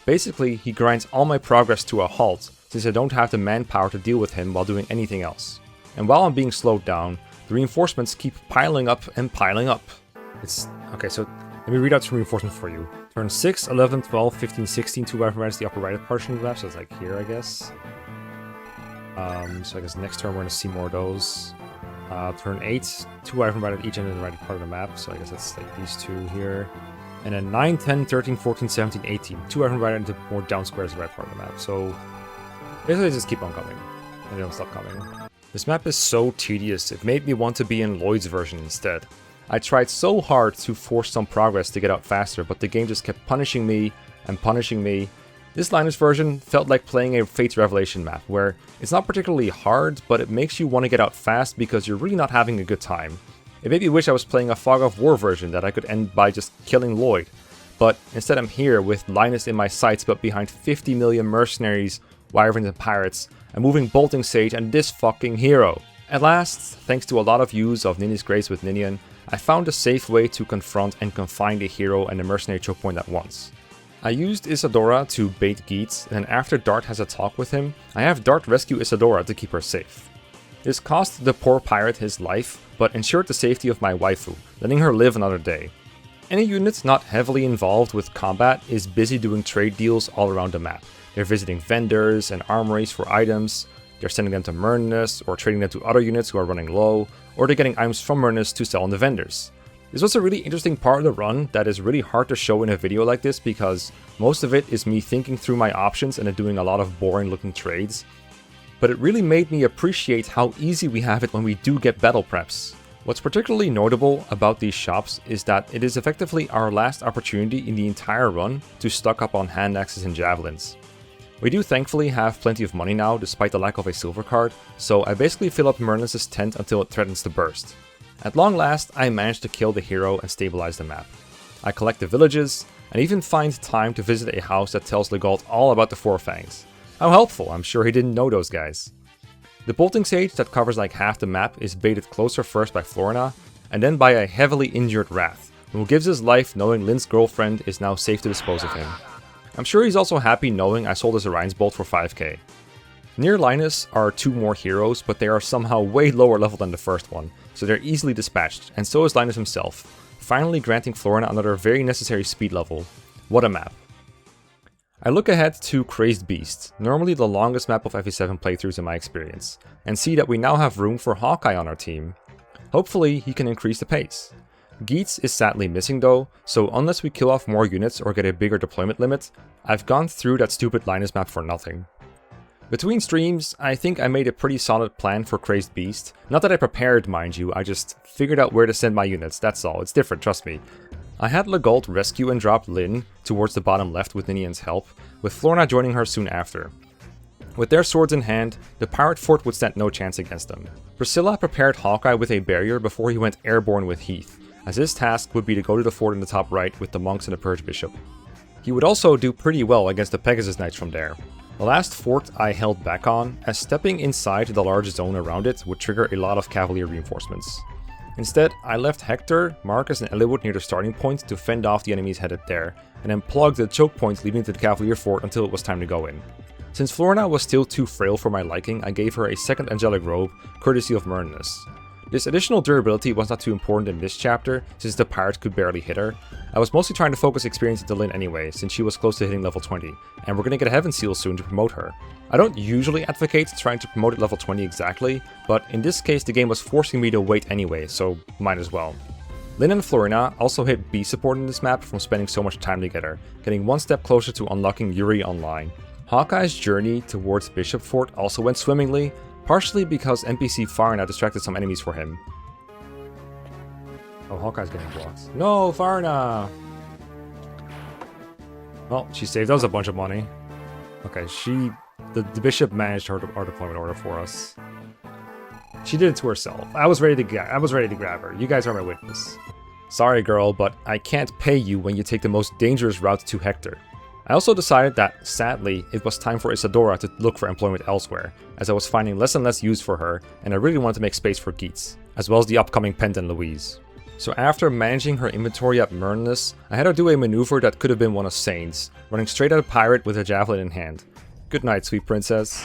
Basically, he grinds all my progress to a halt, since I don't have the manpower to deal with him while doing anything else. And while I'm being slowed down, the reinforcements keep piling up and piling up. Okay, so let me read out some reinforcements for you. Turn 6, 11, 12, 15, 16, 2 Wyvern Riders, the upper right portion of the map, so it's like here, I guess. So I guess next turn we're going to see more of those. Turn 8, 2 Wyvern Riders each end of the right part of the map, so I guess that's like these 2 here. And then 9, 10, 13, 14, 17, 18. 2 Wyvern Riders into more down squares of the right part of the map, so basically they just keep on coming. And they don't stop coming. This map is so tedious, it made me want to be in Lloyd's version instead. I tried so hard to force some progress to get out faster, but the game just kept punishing me and punishing me. This Linus version felt like playing a Fate's Revelation map, where it's not particularly hard, but it makes you want to get out fast because you're really not having a good time. It made me wish I was playing a Fog of War version that I could end by just killing Lloyd. But instead I'm here with Linus in my sights, but behind 50 million mercenaries, wyverns and pirates, a moving bolting sage, and this fucking hero. At last, thanks to a lot of views of Nini's Grace with Ninian, I found a safe way to confront and confine the hero and the mercenary choke point at once. I used Isadora to bait Geats, and after Dart has a talk with him, I have Dart rescue Isadora to keep her safe. This cost the poor pirate his life, but ensured the safety of my waifu, letting her live another day. Any unit not heavily involved with combat is busy doing trade deals all around the map. They're visiting vendors and armories for items, they're sending them to Myrnus, or trading them to other units who are running low, or they're getting items from Myrnus to sell on the vendors. This was a really interesting part of the run that is really hard to show in a video like this because most of it is me thinking through my options and then doing a lot of boring looking trades. but it really made me appreciate how easy we have it when we do get battle preps. What's particularly notable about these shops is that it is effectively our last opportunity in the entire run to stock up on hand axes and javelins. We do thankfully have plenty of money now despite the lack of a silver card, so I basically fill up Merlin's tent until it threatens to burst. At long last, I managed to kill the hero and stabilize the map. I collect the villages, and even find time to visit a house that tells Legault all about the Four Fangs. How helpful, I'm sure he didn't know those guys. The bolting sage that covers like half the map is baited closer first by Florina, and then by a heavily injured Wrath, who gives his life knowing Lynn's girlfriend is now safe to dispose of him. I'm sure he's also happy knowing I sold his Orion's Bolt for 5k. Near Linus are 2 more heroes, but they are somehow way lower level than the first one, so they're easily dispatched, and so is Linus himself, finally granting Florina another very necessary speed level. What a map. I look ahead to Crazed Beast, normally the longest map of FE7 playthroughs in my experience, and see that we now have room for Hawkeye on our team. Hopefully he can increase the pace. Geats is sadly missing though, so unless we kill off more units or get a bigger deployment limit, I've gone through that stupid Linus map for nothing. Between streams, I think I made a pretty solid plan for Crazed Beast. Not that I prepared, mind you, I just figured out where to send my units, that's all. It's different, trust me. I had Legault rescue and drop Lynn towards the bottom left with Ninian's help, with Florina joining her soon after. With their swords in hand, the pirate fort would stand no chance against them. Priscilla prepared Hawkeye with a barrier before he went airborne with Heath, as his task would be to go to the fort in the top right with the monks and the Purge Bishop. He would also do pretty well against the Pegasus Knights from there. The last fort I held back on, as stepping inside the large zone around it would trigger a lot of cavalry reinforcements. Instead, I left Hector, Marcus and Eliwood near the starting point to fend off the enemies headed there, and then plugged the choke points leading to the Cavalier fort until it was time to go in. Since Florina was still too frail for my liking, I gave her a second angelic robe, courtesy of Merlinus. This additional durability was not too important in this chapter, since the pirate could barely hit her. I was mostly trying to focus experience into Lynn anyway, since she was close to hitting level 20, and we're gonna get a Heaven Seal soon to promote her. I don't usually advocate trying to promote at level 20 exactly, but in this case the game was forcing me to wait anyway, so might as well. Lynn and Florina also hit B support in this map from spending so much time together, getting one step closer to unlocking Yuri online. Hawkeye's journey towards Bishop Fort also went swimmingly, partially because NPC Farna distracted some enemies for him. Oh, Hawkeye's getting blocked. No, Farna! Well, she saved us a bunch of money. Okay, the bishop managed our deployment order for us. She did it to herself. I was ready to grab her. You guys are my witness. Sorry, girl, but I can't pay you when you take the most dangerous route to Hector. I also decided that, sadly, it was time for Isadora to look for employment elsewhere, as I was finding less and less use for her, and I really wanted to make space for Geats, as well as the upcoming Pent and Louise. So after managing her inventory at Merlinus, I had her do a maneuver that could have been one of Saint's, running straight at a pirate with a javelin in hand. Good night, sweet princess.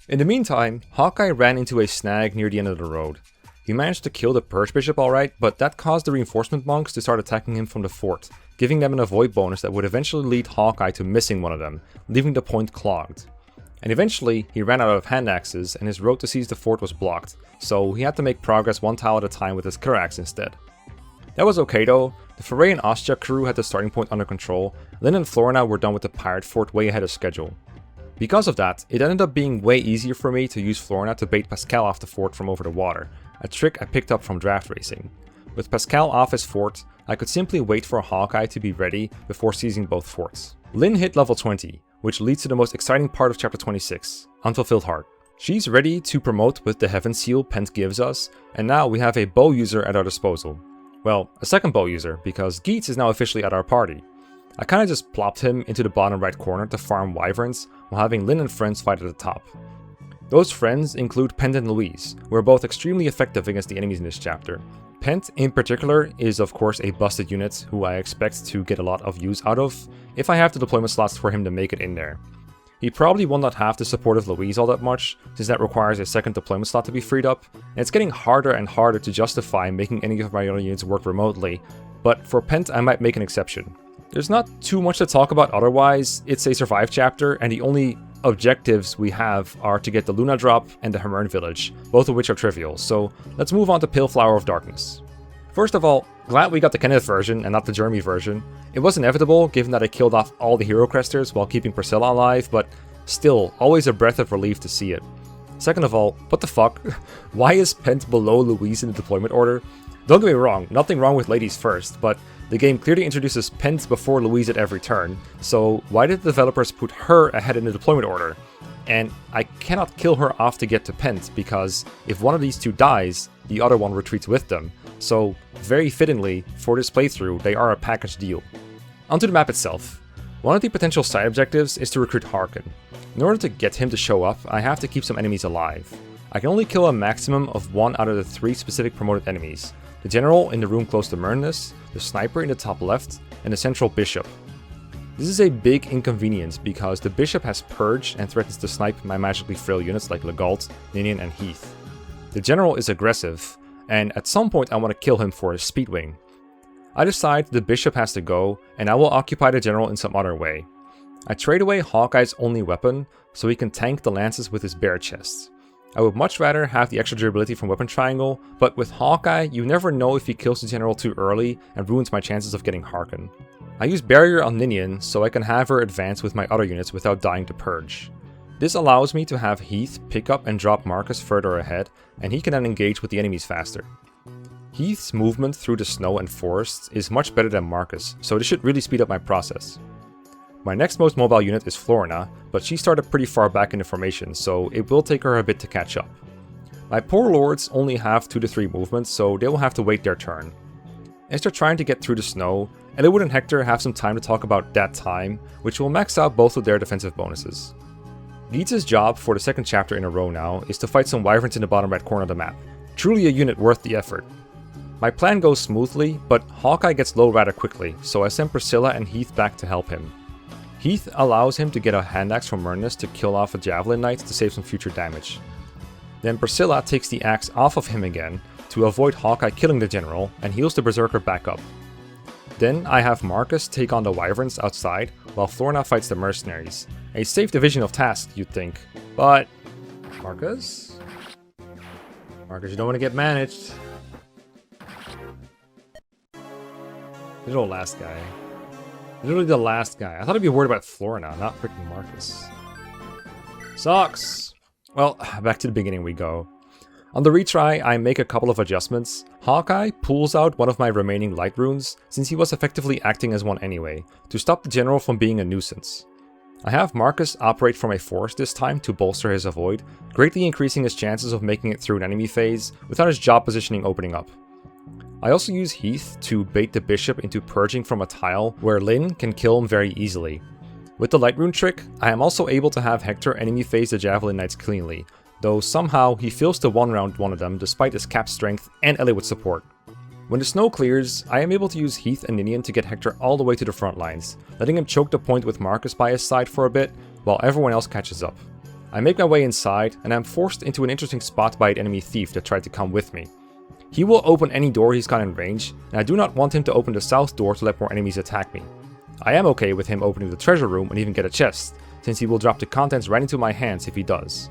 In the meantime, Hawkeye ran into a snag near the end of the road. He managed to kill the Purge Bishop alright, but that caused the reinforcement monks to start attacking him from the fort, giving them an avoid bonus that would eventually lead Hawkeye to missing one of them, leaving the point clogged. And eventually, he ran out of hand axes and his road to seize the fort was blocked, so he had to make progress one tile at a time with his Karax instead. That was okay though. The Foray and Ostia crew had the starting point under control. Lynn and Florina were done with the pirate fort way ahead of schedule. Because of that, it ended up being way easier for me to use Florina to bait Pascal off the fort from over the water, a trick I picked up from draft racing. With Pascal off his fort, I could simply wait for Hawkeye to be ready before seizing both forts. Lynn hit level 20, which leads to the most exciting part of chapter 26, Unfulfilled Heart. She's ready to promote with the Heaven Seal Pent gives us, and now we have a bow user at our disposal. Well, a second bow user, because Geats is now officially at our party. I kinda just plopped him into the bottom right corner to farm wyverns, while having Lynn and friends fight at the top. Those friends include Pent and Louise, who are both extremely effective against the enemies in this chapter. Pent, in particular, is of course a busted unit who I expect to get a lot of use out of, if I have the deployment slots for him to make it in there. He probably will not have the support of Louise all that much, since that requires a second deployment slot to be freed up, and it's getting harder and harder to justify making any of my other units work remotely, but for Pent I might make an exception. There's not too much to talk about otherwise. It's a survive chapter, and the only objectives we have are to get the Luna Drop and the Hamern Village, both of which are trivial, so let's move on to Pilflower of Darkness. First of all, glad we got the Kenneth version and not the Jeremy version. It was inevitable given that I killed off all the Hero Cresters while keeping Priscilla alive, but Still, always a breath of relief to see it. Second of all, what the fuck? Why is Pent below Louise in the deployment order? Don't get me wrong, nothing wrong with ladies first, but the game clearly introduces Pent before Louise at every turn, so why did the developers put her ahead in the deployment order? And I cannot kill her off to get to Pent, because if one of these two dies, the other one retreats with them, so very fittingly, for this playthrough, they are a package deal. Onto the map itself. One of the potential side objectives is to recruit Harken. In order to get him to show up, I have to keep some enemies alive. I can only kill a maximum of 1 out of the 3 specific promoted enemies. The general in the room close to Myrnus, the sniper in the top left, and the central bishop. This is a big inconvenience because the bishop has Purge and threatens to snipe my magically frail units like Legault, Ninian, and Heath. The general is aggressive, and at some point I want to kill him for his speed wing. I decide the bishop has to go, and I will occupy the general in some other way. I trade away Hawkeye's only weapon, so he can tank the lances with his bare chest. I would much rather have the extra durability from Weapon Triangle, but with Hawkeye, you never know if he kills the general too early and ruins my chances of getting Harken. I use Barrier on Ninian, so I can have her advance with my other units without dying to Purge. This allows me to have Heath pick up and drop Marcus further ahead, and he can then engage with the enemies faster. Heath's movement through the snow and forests is much better than Marcus, so this should really speed up my process. My next most mobile unit is Florina, but she started pretty far back in the formation, so it will take her a bit to catch up. My poor lords only have 2 to 3 movements, so they will have to wait their turn. As they're trying to get through the snow, Eliwood and Hector have some time to talk about that time, which will max out both of their defensive bonuses. Geetz's job for the second chapter in a row now is to fight some wyverns in the bottom right corner of the map. Truly a unit worth the effort. My plan goes smoothly, but Hawkeye gets low rather quickly, so I send Priscilla and Heath back to help him. Heath allows him to get a hand axe from Myrnus to kill off a Javelin Knight to save some future damage. Then Priscilla takes the axe off of him again to avoid Hawkeye killing the general and heals the Berserker back up. Then I have Marcus take on the wyverns outside while Florina fights the mercenaries. A safe division of tasks, you'd think, but... Marcus? Marcus, you don't want to get managed. Little last guy. Literally the last guy. I thought I'd be worried about Florina, not freaking Marcus. Sucks! Well, back to the beginning we go. On the retry, I make a couple of adjustments. Hawkeye pulls out one of my remaining light runes, since he was effectively acting as one anyway, to stop the general from being a nuisance. I have Marcus operate from a forest this time to bolster his avoid, greatly increasing his chances of making it through an enemy phase without his job positioning opening up. I also use Heath to bait the bishop into purging from a tile where Lyn can kill him very easily. With the light rune trick, I am also able to have Hector enemy phase the Javelin Knights cleanly, though somehow he fails to one-round one of them despite his cap strength and Eliwood support. When the snow clears, I am able to use Heath and Ninian to get Hector all the way to the front lines, letting him choke the point with Marcus by his side for a bit, while everyone else catches up. I make my way inside, and am forced into an interesting spot by an enemy thief that tried to come with me. He will open any door he's got in range, and I do not want him to open the south door to let more enemies attack me. I am okay with him opening the treasure room and even get a chest, since he will drop the contents right into my hands if he does.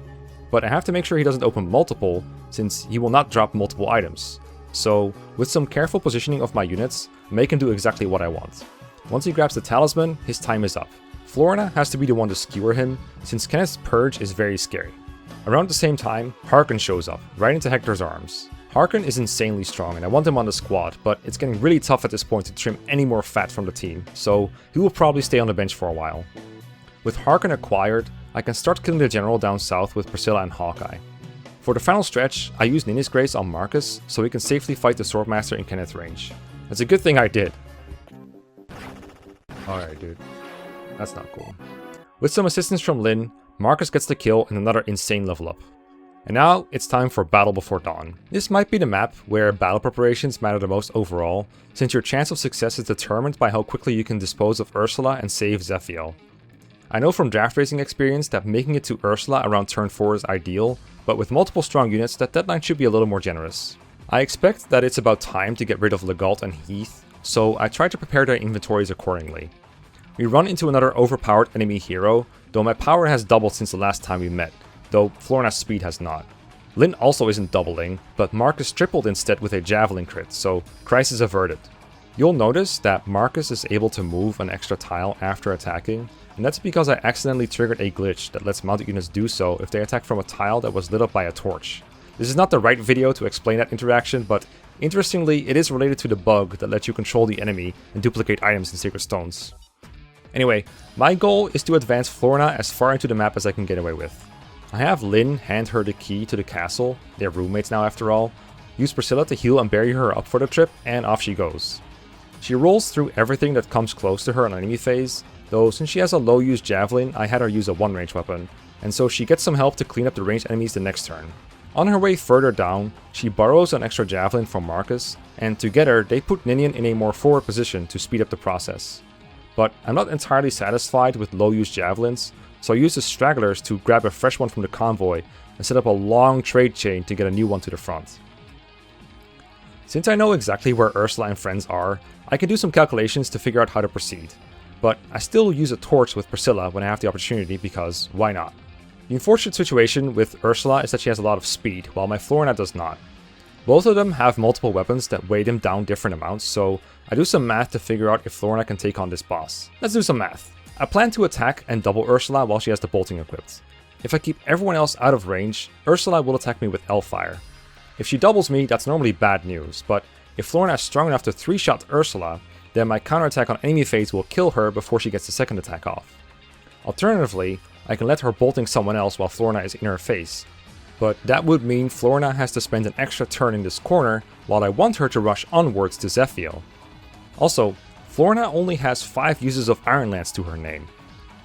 But I have to make sure he doesn't open multiple, since he will not drop multiple items. So, with some careful positioning of my units, make him do exactly what I want. Once he grabs the talisman, his time is up. Florina has to be the one to skewer him, since Kenneth's purge is very scary. Around the same time, Harken shows up, right into Hector's arms. Harken is insanely strong and I want him on the squad, but it's getting really tough at this point to trim any more fat from the team, so he will probably stay on the bench for a while. With Harken acquired, I can start killing the general down south with Priscilla and Hawkeye. For the final stretch, I use Nini's Grace on Marcus so he can safely fight the Swordmaster in Kenneth's range. It's a good thing I did. Alright dude, that's not cool. With some assistance from Lyn, Marcus gets the kill and another insane level up. And now, it's time for Battle Before Dawn. This might be the map where battle preparations matter the most overall, since your chance of success is determined by how quickly you can dispose of Ursula and save Zephiel. I know from draft racing experience that making it to Ursula around turn 4 is ideal, but with multiple strong units that deadline should be a little more generous. I expect that it's about time to get rid of Legault and Heath, so I try to prepare their inventories accordingly. We run into another overpowered enemy hero, though my power has doubled since the last time we met, though Florina's speed has not. Lyn also isn't doubling, but Marcus tripled instead with a Javelin crit, so crisis averted. You'll notice that Marcus is able to move an extra tile after attacking, and that's because I accidentally triggered a glitch that lets mounted units do so if they attack from a tile that was lit up by a torch. This is not the right video to explain that interaction, but interestingly, it is related to the bug that lets you control the enemy and duplicate items in Sacred Stones. Anyway, my goal is to advance Florina as far into the map as I can get away with. I have Lynn hand her the key to the castle, they're roommates now after all, use Priscilla to heal and bury her up for the trip, and off she goes. She rolls through everything that comes close to her on enemy phase, though since she has a low use javelin, I had her use a one range weapon, and so she gets some help to clean up the ranged enemies the next turn. On her way further down, she borrows an extra javelin from Marcus, and together they put Ninian in a more forward position to speed up the process. But I'm not entirely satisfied with low use javelins, so I use the stragglers to grab a fresh one from the convoy and set up a long trade chain to get a new one to the front. Since I know exactly where Ursula and friends are, I can do some calculations to figure out how to proceed. But I still use a torch with Priscilla when I have the opportunity because why not? The unfortunate situation with Ursula is that she has a lot of speed, while my Florina does not. Both of them have multiple weapons that weigh them down different amounts, so I do some math to figure out if Florina can take on this boss. Let's do some math. I plan to attack and double Ursula while she has the bolting equipped. If I keep everyone else out of range, Ursula will attack me with L-Fire. If she doubles me, that's normally bad news, but if Florina is strong enough to 3-shot Ursula, then my counterattack on enemy phase will kill her before she gets the second attack off. Alternatively, I can let her bolting someone else while Florina is in her face, but that would mean Florina has to spend an extra turn in this corner while I want her to rush onwards to Zephiel. Also, Florina only has 5 uses of Iron Lance to her name.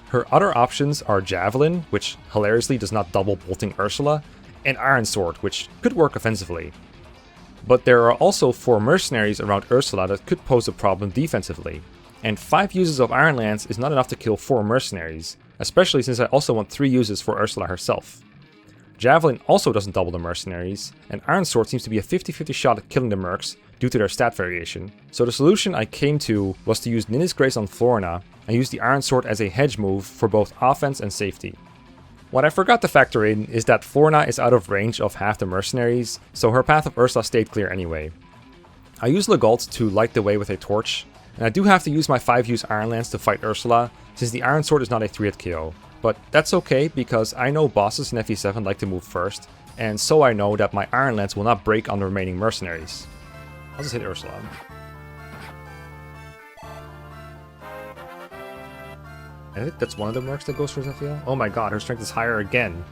Her other options are Javelin, which hilariously does not double bolting Ursula, and Iron Sword, which could work offensively. But there are also 4 mercenaries around Ursula that could pose a problem defensively, and 5 uses of Iron Lance is not enough to kill 4 mercenaries, especially since I also want 3 uses for Ursula herself. Javelin also doesn't double the mercenaries, and Iron Sword seems to be a 50-50 shot at killing the mercs due to their stat variation. So the solution I came to was to use Ninja's Grace on Florina and use the Iron Sword as a hedge move for both offense and safety. What I forgot to factor in is that Florina is out of range of half the mercenaries, so her path of Ursula stayed clear anyway. I use Legault to light the way with a torch, and I do have to use my 5-use Iron Lance to fight Ursula, since the Iron Sword is not a 3-hit KO. But that's okay, because I know bosses in FE7 like to move first, and so I know that my Iron Lance will not break on the remaining mercenaries. I'll just hit Ursula. I think that's one of the mercs that goes for Zephiel. Oh my god, her strength is higher again.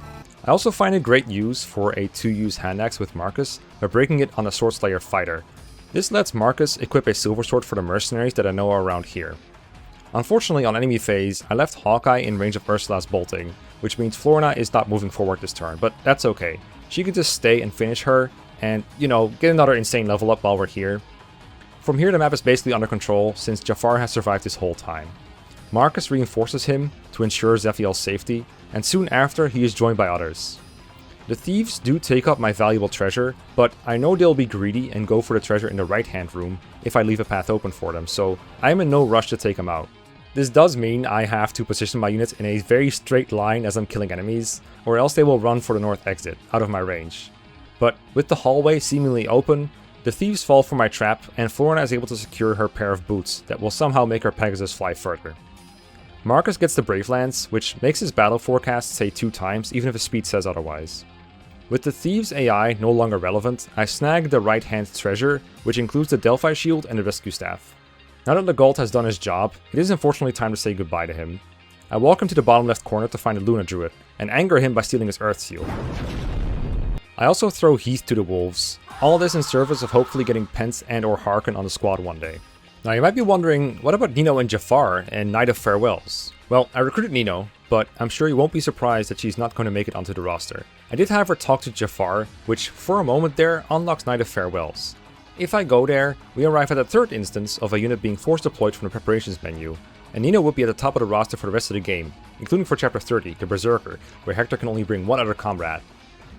I also find a great use for a 2-use hand axe with Marcus by breaking it on a Swordslayer fighter. This lets Marcus equip a silver sword for the mercenaries that I know are around here. Unfortunately, on enemy phase, I left Hawkeye in range of Ursula's bolting, which means Florina is not moving forward this turn, but that's okay. She can just stay and finish her, and, you know, get another insane level up while we're here. From here the map is basically under control, since Jafar has survived this whole time. Marcus reinforces him to ensure Zephiel's safety, and soon after he is joined by others. The thieves do take up my valuable treasure, but I know they'll be greedy and go for the treasure in the right hand room if I leave a path open for them, so I am in no rush to take them out. This does mean I have to position my units in a very straight line as I'm killing enemies, or else they will run for the north exit, out of my range. But with the hallway seemingly open, the thieves fall for my trap, and Florina is able to secure her pair of boots that will somehow make her Pegasus fly further. Marcus gets the Brave Lance, which makes his battle forecast say 2 times, even if his speed says otherwise. With the Thieves' AI no longer relevant, I snag the right-hand treasure, which includes the Delphi Shield and the Rescue Staff. Now that Legault has done his job, it is unfortunately time to say goodbye to him. I walk him to the bottom left corner to find the Luna Druid, and anger him by stealing his Earth Seal. I also throw Heath to the wolves, all this in service of hopefully getting Pence and or Harkin on the squad one day. Now you might be wondering, what about Nino and Jafar and Night of Farewells? Well, I recruited Nino, but I'm sure you won't be surprised that she's not going to make it onto the roster. I did have her talk to Jafar, which for a moment there unlocks Night of Farewells. If I go there, we arrive at the 3rd instance of a unit being force deployed from the preparations menu, and Nino would be at the top of the roster for the rest of the game, including for chapter 30, the Berserker, where Hector can only bring one other comrade.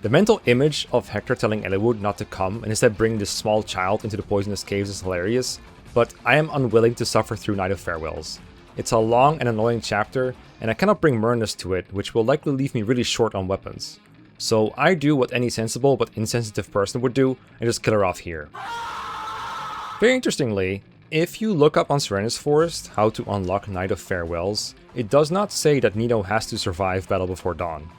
The mental image of Hector telling Eliwood not to come and instead bring this small child into the poisonous caves is hilarious, but I am unwilling to suffer through Night of Farewells. It's a long and annoying chapter, and I cannot bring Myrnus to it, which will likely leave me really short on weapons. So I do what any sensible but insensitive person would do, and just kill her off here. Very interestingly, If you look up on Serenus Forest how to unlock Night of Farewells, it does not say that Nino has to survive Battle Before Dawn.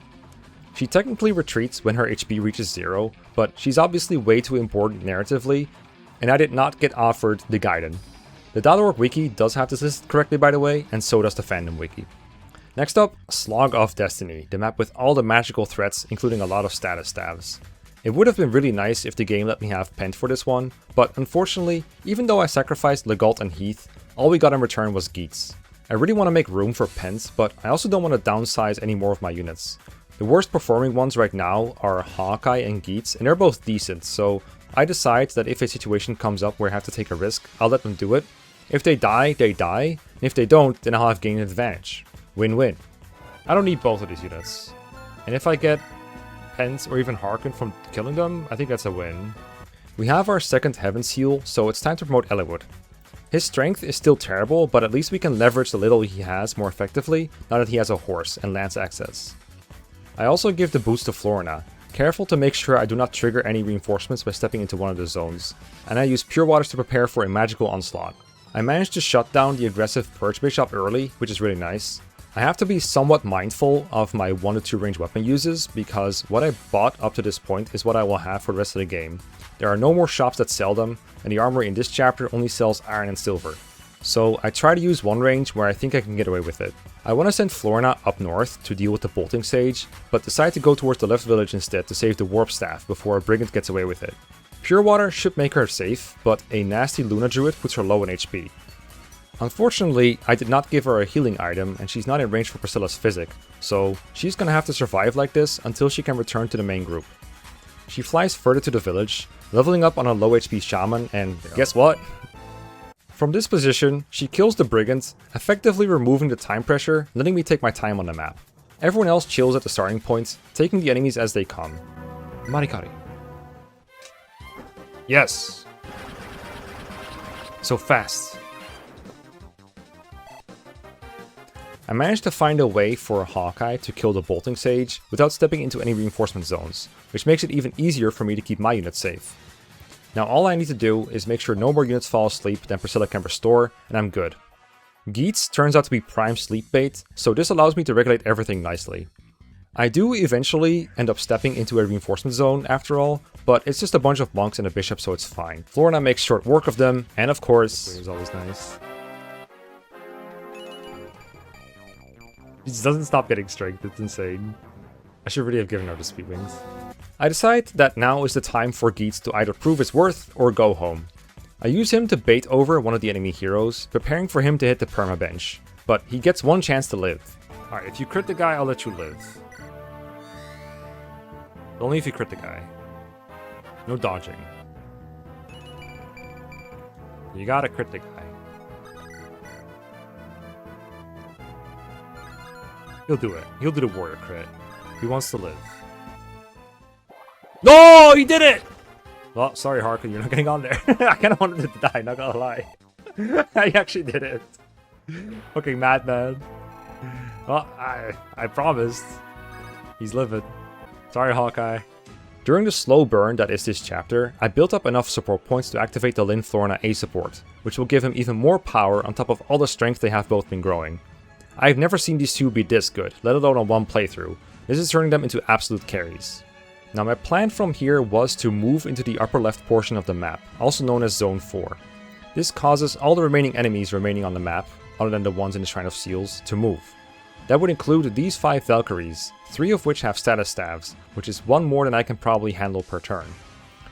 She technically retreats when her HP reaches 0, but she's obviously way too important narratively, and I did not get offered the Gaiden. The .org wiki does have this listed correctly, by the way, and so does the fandom wiki. Next up, Slog of Destiny, the map with all the magical threats, including a lot of status staves. It would have been really nice if the game let me have Pent for this one, but unfortunately, even though I sacrificed Legault and Heath, all we got in return was Geats. I really want to make room for Pent, but I also don't want to downsize any more of my units. The worst performing ones right now are Hawkeye and Geats, and they're both decent, so I decide that if a situation comes up where I have to take a risk, I'll let them do it. If they die, they die, and if they don't, then I'll have gained an advantage. Win-win. I don't need both of these units. And if I get Pent or even Harkin from killing them, I think that's a win. We have our second Heaven Seal, so it's time to promote Eliwood. His strength is still terrible, but at least we can leverage the little he has more effectively now that he has a horse and lance access. I also give the boost to Florina, careful to make sure I do not trigger any reinforcements by stepping into one of the zones, and I use Pure Waters to prepare for a magical onslaught. I managed to shut down the aggressive Purge Bishop early, which is really nice. I have to be somewhat mindful of my 1 to 2 range weapon uses, because what I bought up to this point is what I will have for the rest of the game. There are no more shops that sell them, and the armory in this chapter only sells iron and silver. So I try to use one range where I think I can get away with it. I want to send Florina up north to deal with the Bolting Sage, but decide to go towards the left village instead to save the Warp Staff before a Brigand gets away with it. Pure Water should make her safe, but a nasty Luna Druid puts her low in HP. Unfortunately, I did not give her a healing item and she's not in range for Priscilla's Physic, so she's gonna have to survive like this until she can return to the main group. She flies further to the village, leveling up on a low HP Shaman, and guess what? From this position, she kills the Brigand, effectively removing the time pressure, letting me take my time on the map. Everyone else chills at the starting point, taking the enemies as they come. Marikari. Yes! So fast. I managed to find a way for Hawkeye to kill the Bolting Sage without stepping into any reinforcement zones, which makes it even easier for me to keep my units safe. Now all I need to do is make sure no more units fall asleep than Priscilla can restore, and I'm good. Geats turns out to be prime sleep bait, so this allows me to regulate everything nicely. I do eventually end up stepping into a reinforcement zone after all, but it's just a bunch of monks and a bishop, so it's fine. Florina makes short work of them, and of course... It was always nice. He just doesn't stop getting strength, it's insane. I should really have given her the speed wings. I decide that now is the time for Geats to either prove his worth or go home. I use him to bait over one of the enemy heroes, preparing for him to hit the perma bench, but he gets one chance to live. Alright, if you crit the guy, I'll let you live. Only if you crit the guy. No dodging. You gotta crit the guy. He'll do it. He'll do the warrior crit. He wants to live. No, he did it! Well, sorry, Harkin, you're not getting on there. I kind of wanted it to die, not gonna lie. I actually did it. Fucking madman. Well, I promised. He's living. Sorry, Hawkeye. During the slow burn that is this chapter, I built up enough support points to activate the Lyn Florina A support, which will give him even more power on top of all the strength they have both been growing. I've never seen these two be this good, let alone on one playthrough. This is turning them into absolute carries. Now my plan from here was to move into the upper left portion of the map, also known as Zone 4. This causes all the remaining enemies remaining on the map, other than the ones in the Shrine of Seals, to move. That would include these 5 Valkyries, 3 of which have status staves, which is 1 more than I can probably handle per turn.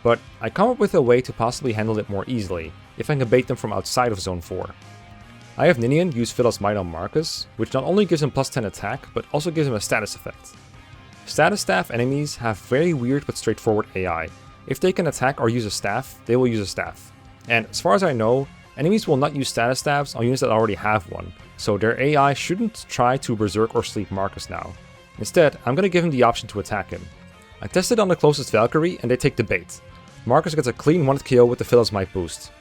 But I come up with a way to possibly handle it more easily, if I can bait them from outside of Zone 4. I have Ninian use Philos Might on Marcus, which not only gives him plus 10 attack, but also gives him a status effect. Status staff enemies have very weird but straightforward AI. If they can attack or use a staff, they will use a staff. And as far as I know, enemies will not use status staffs on units that already have one, so their AI shouldn't try to berserk or sleep Marcus now. Instead, I'm gonna give him the option to attack him. I tested on the closest Valkyrie and they take the bait. Marcus gets a clean 1-hit KO with the Philos Might boost.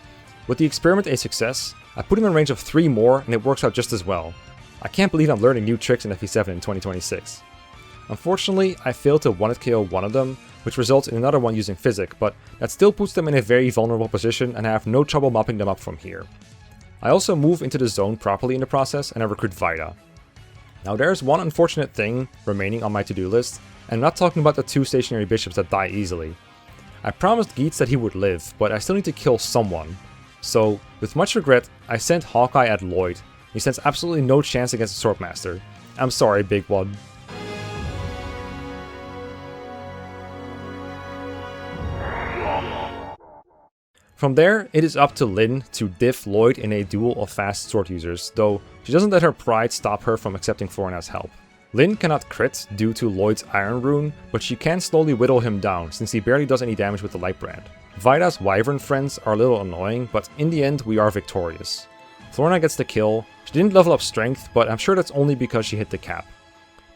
With the experiment a success, I put him in range of 3 more and it works out just as well. I can't believe I'm learning new tricks in FE7 in 2026. Unfortunately, I failed to 1-hit KO one of them, which results in another one using Physic, but that still puts them in a very vulnerable position and I have no trouble mopping them up from here. I also move into the zone properly in the process and I recruit Vida. Now there's one unfortunate thing remaining on my to-do list, and I'm not talking about the 2 stationary bishops that die easily. I promised Geats that he would live, but I still need to kill someone. So, with much regret, I sent Hawkeye at Lloyd. He stands absolutely no chance against the Swordmaster. I'm sorry, big one. From there, it is up to Lyn to diff Lloyd in a duel of fast sword users, though she doesn't let her pride stop her from accepting Florina's help. Lyn cannot crit due to Lloyd's Iron Rune, but she can slowly whittle him down since he barely does any damage with the Light Brand. Vida's Wyvern friends are a little annoying, but in the end we are victorious. Florina gets the kill. She didn't level up strength, but I'm sure that's only because she hit the cap.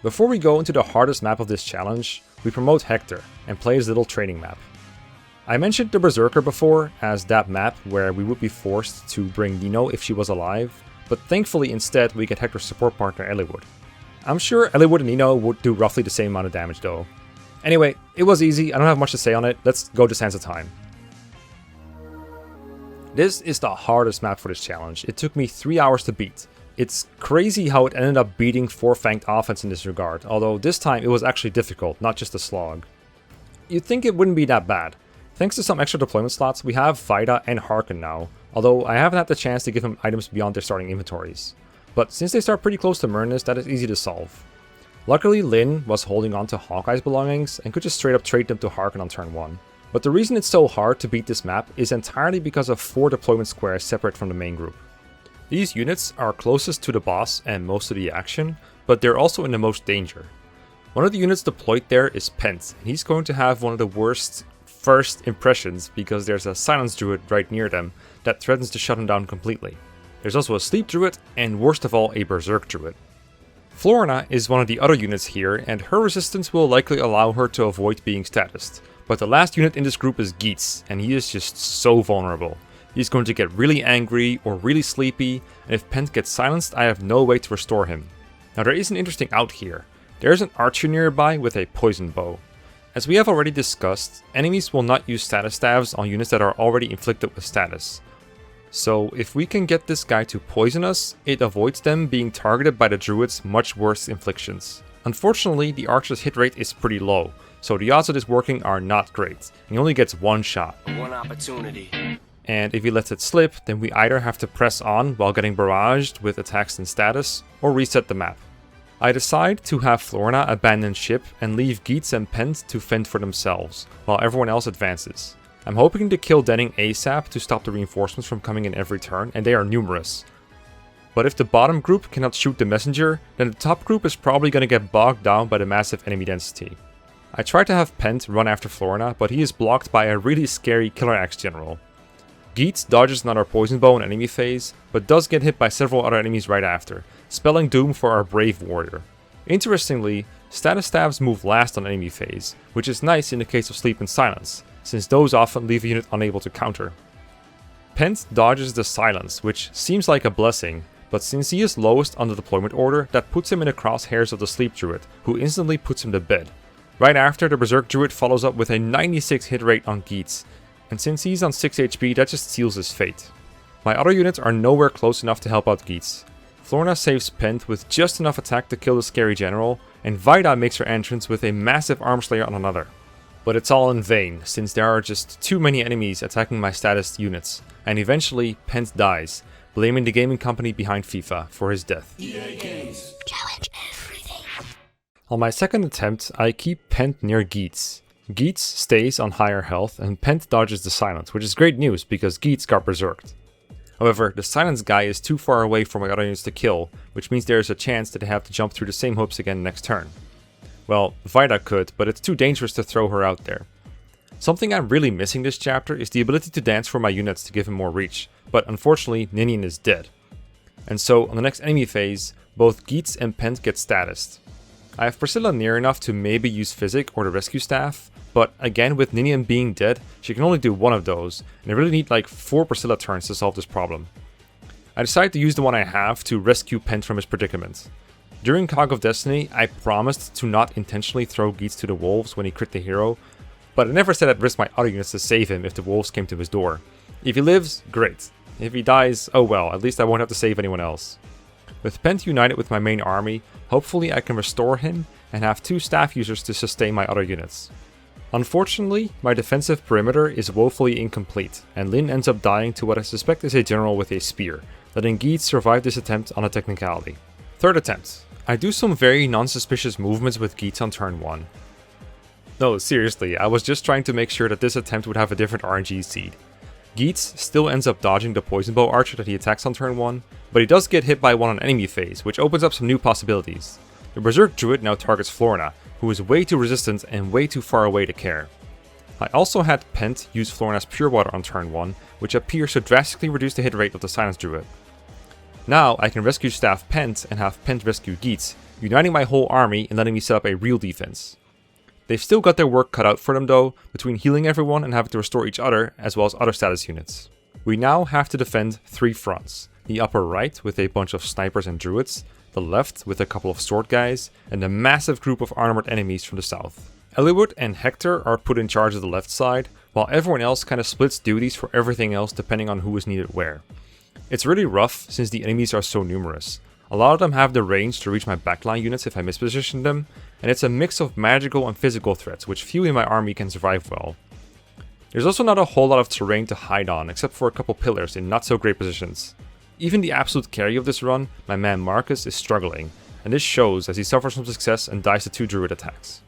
Before we go into the hardest map of this challenge, we promote Hector and play his little training map. I mentioned the Berserker before as that map where we would be forced to bring Nino if she was alive, but thankfully instead we get Hector's support partner Eliwood. I'm sure Eliwood and Nino would do roughly the same amount of damage though. Anyway, it was easy, I don't have much to say on it, let's go to Sands of Time. This is the hardest map for this challenge, it took me 3 hours to beat. It's crazy how it ended up beating 4-Fanged offense in this regard, although this time it was actually difficult, not just a slog. You'd think it wouldn't be that bad. Thanks to some extra deployment slots, we have Vida and Harken now, although I haven't had the chance to give him items beyond their starting inventories. But since they start pretty close to Myrnus, that is easy to solve. Luckily, Lyn was holding on to Hawkeye's belongings and could just straight up trade them to Harken on turn 1. But the reason it's so hard to beat this map is entirely because of 4 deployment squares separate from the main group. These units are closest to the boss and most of the action, but they're also in the most danger. One of the units deployed there is Pent, and he's going to have one of the worst first impressions because there's a Silence Druid right near them that threatens to shut him down completely. There's also a Sleep Druid, and worst of all, a Berserk Druid. Florina is one of the other units here, and her resistance will likely allow her to avoid being statused. But the last unit in this group is Geats, and he is just so vulnerable. He's going to get really angry or really sleepy, and if Pent gets silenced, I have no way to restore him. Now there is an interesting out here. There's an archer nearby with a poison bow. As we have already discussed, enemies will not use status staves on units that are already inflicted with status. So if we can get this guy to poison us, it avoids them being targeted by the druid's much worse inflictions. Unfortunately, the archer's hit rate is pretty low, so the odds of this working are not great, and he only gets one shot. One opportunity. And if he lets it slip, then we either have to press on while getting barraged with attacks and status, or reset the map. I decide to have Florina abandon ship and leave Geats and Pent to fend for themselves, while everyone else advances. I'm hoping to kill Denning ASAP to stop the reinforcements from coming in every turn, and they are numerous. But if the bottom group cannot shoot the messenger, then the top group is probably going to get bogged down by the massive enemy density. I try to have Pent run after Florina, but he is blocked by a really scary Killer Axe General. Geats dodges another Poison Bow in enemy phase, but does get hit by several other enemies right after, spelling doom for our brave warrior. Interestingly, status staves move last on enemy phase, which is nice in the case of Sleep and Silence, since those often leave a unit unable to counter. Pent dodges the Silence, which seems like a blessing, but since he is lowest on the deployment order, that puts him in the crosshairs of the Sleep Druid, who instantly puts him to bed. Right after, the Berserk Druid follows up with a 96 hit rate on Geats, and since he's on 6 HP, that just seals his fate. My other units are nowhere close enough to help out Geats. Florina saves Pent with just enough attack to kill the scary general, and Vida makes her entrance with a massive Arm Slayer on another. But it's all in vain, since there are just too many enemies attacking my status units, and eventually Pent dies, blaming the gaming company behind FIFA for his death. Challenge everything. On my second attempt, I keep Pent near Geats. Geats stays on higher health, and Pent dodges the Silence, which is great news because Geats got berserked. However, the Silence guy is too far away for my other units to kill, which means there is a chance that they have to jump through the same hoops again next turn. Well, Vida could, but it's too dangerous to throw her out there. Something I'm really missing this chapter is the ability to dance for my units to give him more reach, but unfortunately Ninian is dead. And so, on the next enemy phase, both Geats and Pent get statused. I have Priscilla near enough to maybe use Physic or the Rescue Staff, but again with Ninian being dead, she can only do one of those, and I really need like 4 Priscilla turns to solve this problem. I decide to use the one I have to rescue Pent from his predicament. During Cog of Destiny, I promised to not intentionally throw Geats to the wolves when he crit the hero, but I never said I'd risk my other units to save him if the wolves came to his door. If he lives, great. If he dies, oh well, at least I won't have to save anyone else. With Pent united with my main army, hopefully I can restore him and have 2 staff users to sustain my other units. Unfortunately, my defensive perimeter is woefully incomplete, and Lin ends up dying to what I suspect is a general with a spear, letting Geats survive this attempt on a technicality. Third attempt. I do some very non-suspicious movements with Geats on turn 1. No, seriously, I was just trying to make sure that this attempt would have a different RNG seed. Geats still ends up dodging the poison bow archer that he attacks on turn 1, but he does get hit by one on enemy phase, which opens up some new possibilities. The Berserk Druid now targets Florina, who is way too resistant and way too far away to care. I also had Pent use Florina's Pure Water on turn 1, which appears to drastically reduce the hit rate of the Silence Druid. Now I can rescue Staff Pent and have Pent rescue Geats, uniting my whole army and letting me set up a real defense. They've still got their work cut out for them though, between healing everyone and having to restore each other, as well as other status units. We now have to defend 3 fronts. The upper right with a bunch of snipers and druids, the left with a couple of sword guys, and a massive group of armored enemies from the south. Eliwood and Hector are put in charge of the left side, while everyone else kinda splits duties for everything else depending on who is needed where. It's really rough since the enemies are so numerous. A lot of them have the range to reach my backline units if I misposition them, and it's a mix of magical and physical threats, which few in my army can survive well. There's also not a whole lot of terrain to hide on, except for a couple pillars in not so great positions. Even the absolute carry of this run, my man Marcus, is struggling, and this shows as he suffers from success and dies to 2 druid attacks.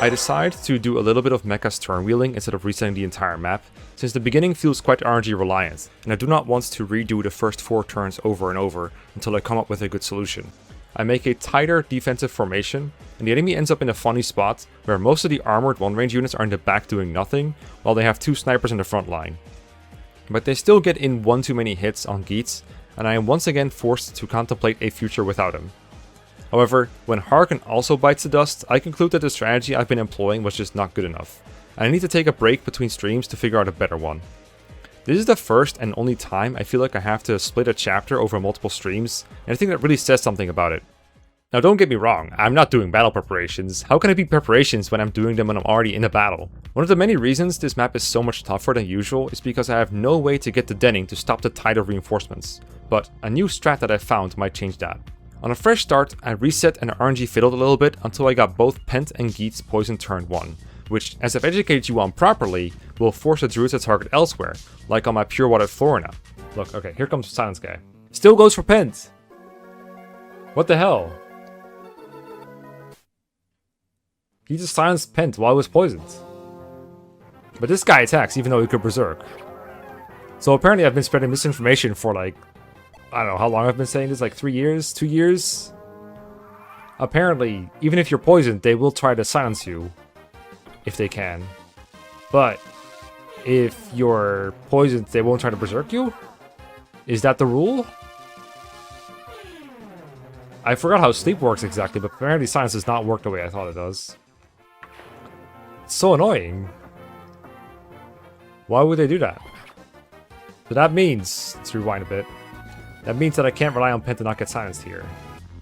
I decide to do a little bit of Mecha's turn wheeling instead of resetting the entire map, since the beginning feels quite RNG reliant, and I do not want to redo the first 4 turns over and over until I come up with a good solution. I make a tighter defensive formation, and the enemy ends up in a funny spot where most of the armored 1-range units are in the back doing nothing, while they have 2 snipers in the front line. But they still get in one too many hits on Geats, and I am once again forced to contemplate a future without him. However, when Harken also bites the dust, I conclude that the strategy I've been employing was just not good enough, and I need to take a break between streams to figure out a better one. This is the first and only time I feel like I have to split a chapter over multiple streams, and I think that really says something about it. Now don't get me wrong, I'm not doing battle preparations. How can I be preparations when I'm doing them when I'm already in a battle? One of the many reasons this map is so much tougher than usual is because I have no way to get the denning to stop the tide of reinforcements, but a new strat that I found might change that. On a fresh start, I reset and RNG fiddled a little bit until I got both Pent and Geats poisoned turn 1, which, as I've educated you on properly, will force the druids to target elsewhere, like on my Pure Water Florina. Look, okay, here comes Silence Guy. Still goes for Pent! What the hell? He just silenced Pent while he was poisoned. But this guy attacks even though he could berserk. So apparently I've been spreading misinformation for like, I don't know how long I've been saying this, like 3 years? 2 years? Apparently, even if you're poisoned, they will try to silence you. If they can. But if you're poisoned, they won't try to berserk you? Is that the rule? I forgot how sleep works exactly, but apparently silence does not work the way I thought it does. It's so annoying. Why would they do that? So that means, let's rewind a bit. That means that I can't rely on Pent to not get silenced here.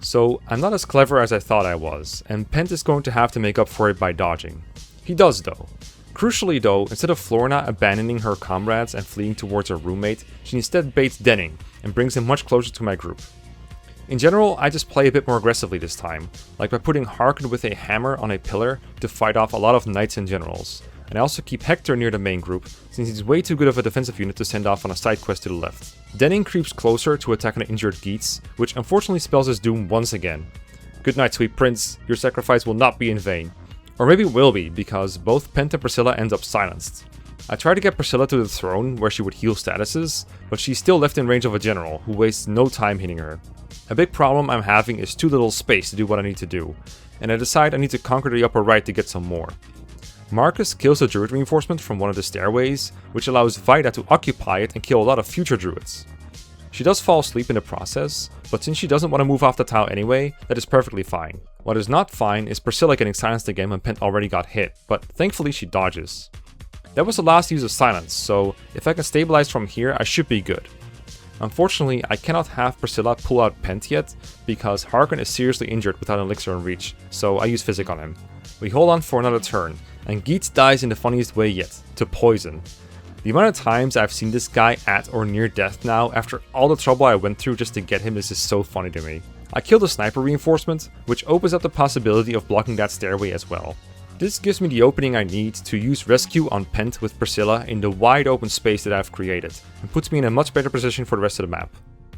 So I'm not as clever as I thought I was, and Pent is going to have to make up for it by dodging. He does though. Crucially though, instead of Florina abandoning her comrades and fleeing towards her roommate, she instead baits Denning and brings him much closer to my group. In general, I just play a bit more aggressively this time, like by putting Harken with a hammer on a pillar to fight off a lot of knights and generals. And I also keep Hector near the main group, since he's way too good of a defensive unit to send off on a side quest to the left. Denning creeps closer to attack an injured Geats, which unfortunately spells his doom once again. Good night, sweet prince, your sacrifice will not be in vain. Or maybe it will be, because both Pent and Priscilla end up silenced. I tried to get Priscilla to the throne where she would heal statuses, but she's still left in range of a general, who wastes no time hitting her. A big problem I'm having is too little space to do what I need to do, and I decide I need to conquer the upper right to get some more. Marcus kills a druid reinforcement from one of the stairways, which allows Vida to occupy it and kill a lot of future druids. She does fall asleep in the process, but since she doesn't want to move off the tile anyway, that is perfectly fine. What is not fine is Priscilla getting silenced again when Pent already got hit, but thankfully she dodges. That was the last use of silence, so if I can stabilize from here I should be good. Unfortunately, I cannot have Priscilla pull out Pent yet, because Harkon is seriously injured without an elixir in reach, so I use Physic on him. We hold on for another turn, and Geets dies in the funniest way yet, to poison. The amount of times I've seen this guy at or near death now after all the trouble I went through just to get him is just so funny to me. I kill the sniper reinforcement, which opens up the possibility of blocking that stairway as well. This gives me the opening I need to use Rescue on Pent with Priscilla in the wide open space that I've created, and puts me in a much better position for the rest of the map.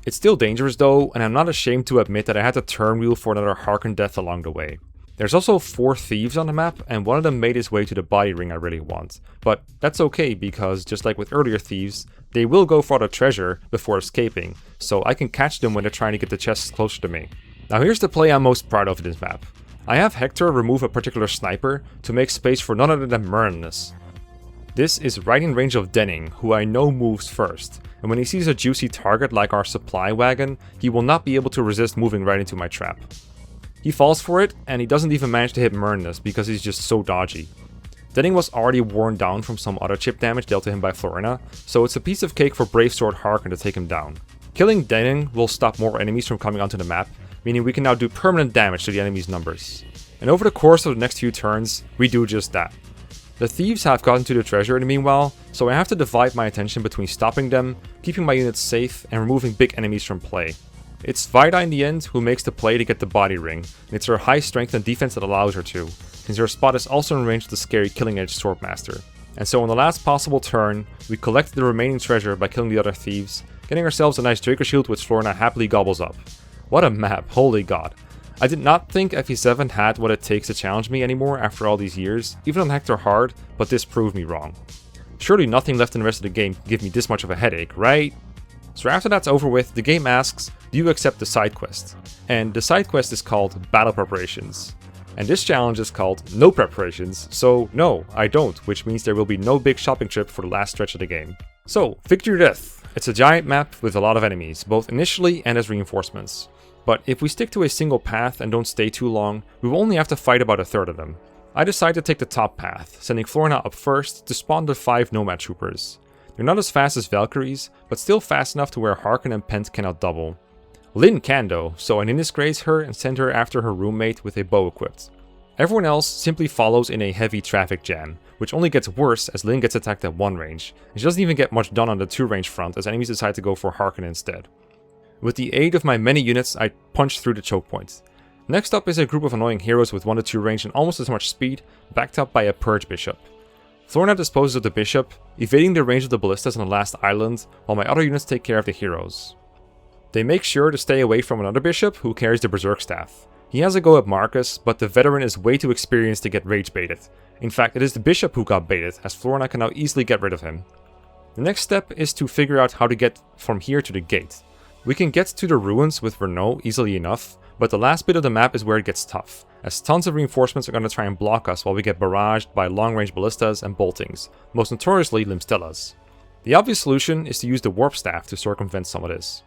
It's still dangerous though, and I'm not ashamed to admit that I had to turn wheel for another Harkon death along the way. There's also 4 thieves on the map, and one of them made his way to the body ring I really want. But that's okay, because just like with earlier thieves, they will go for the treasure before escaping, so I can catch them when they're trying to get the chests closer to me. Now here's the play I'm most proud of in this map. I have Hector remove a particular sniper to make space for none other than Mernus. This is right in range of Denning, who I know moves first, and when he sees a juicy target like our supply wagon, he will not be able to resist moving right into my trap. He falls for it, and he doesn't even manage to hit Mernus because he's just so dodgy. Denning was already worn down from some other chip damage dealt to him by Florina, so it's a piece of cake for Brave Sword Harkon to take him down. Killing Denning will stop more enemies from coming onto the map, meaning we can now do permanent damage to the enemy's numbers. And over the course of the next few turns, we do just that. The thieves have gotten to the treasure in the meanwhile, so I have to divide my attention between stopping them, keeping my units safe, and removing big enemies from play. It's Vida in the end who makes the play to get the body ring, and it's her high strength and defense that allows her to, since her spot is also in range of the scary Killing Edge Swordmaster. And so on the last possible turn, we collect the remaining treasure by killing the other thieves, getting ourselves a nice Draco Shield which Florina happily gobbles up. What a map, holy god. I did not think FE7 had what it takes to challenge me anymore after all these years, even on Hector Hard, but this proved me wrong. Surely nothing left in the rest of the game can give me this much of a headache, right? So after that's over with, the game asks, do you accept the side quest? And the side quest is called Battle Preparations. And this challenge is called No Preparations, so no, I don't, which means there will be no big shopping trip for the last stretch of the game. So, Victory or Death. It's a giant map with a lot of enemies, both initially and as reinforcements. But if we stick to a single path and don't stay too long, we will only have to fight about a third of them. I decide to take the top path, sending Florina up first to spawn the 5 Nomad Troopers. They're not as fast as Valkyries, but still fast enough to where Harkon and Pent cannot double. Lyn can though, so I Ninnisgraze her and send her after her roommate with a bow equipped. Everyone else simply follows in a heavy traffic jam, which only gets worse as Lyn gets attacked at 1 range, and she doesn't even get much done on the 2 range front as enemies decide to go for Harkon instead. With the aid of my many units, I punch through the choke point. Next up is a group of annoying heroes with 1 to 2 range and almost as much speed, backed up by a Purge Bishop. Florina disposes of the Bishop, evading the range of the ballistas on the last island, while my other units take care of the heroes. They make sure to stay away from another Bishop who carries the Berserk Staff. He has a go at Marcus, but the veteran is way too experienced to get rage baited. In fact, it is the Bishop who got baited, as Florina can now easily get rid of him. The next step is to figure out how to get from here to the gate. We can get to the ruins with Renault easily enough, but the last bit of the map is where it gets tough, as tons of reinforcements are going to try and block us while we get barraged by long-range ballistas and boltings, most notoriously Limstellas. The obvious solution is to use the Warp Staff to circumvent some of this.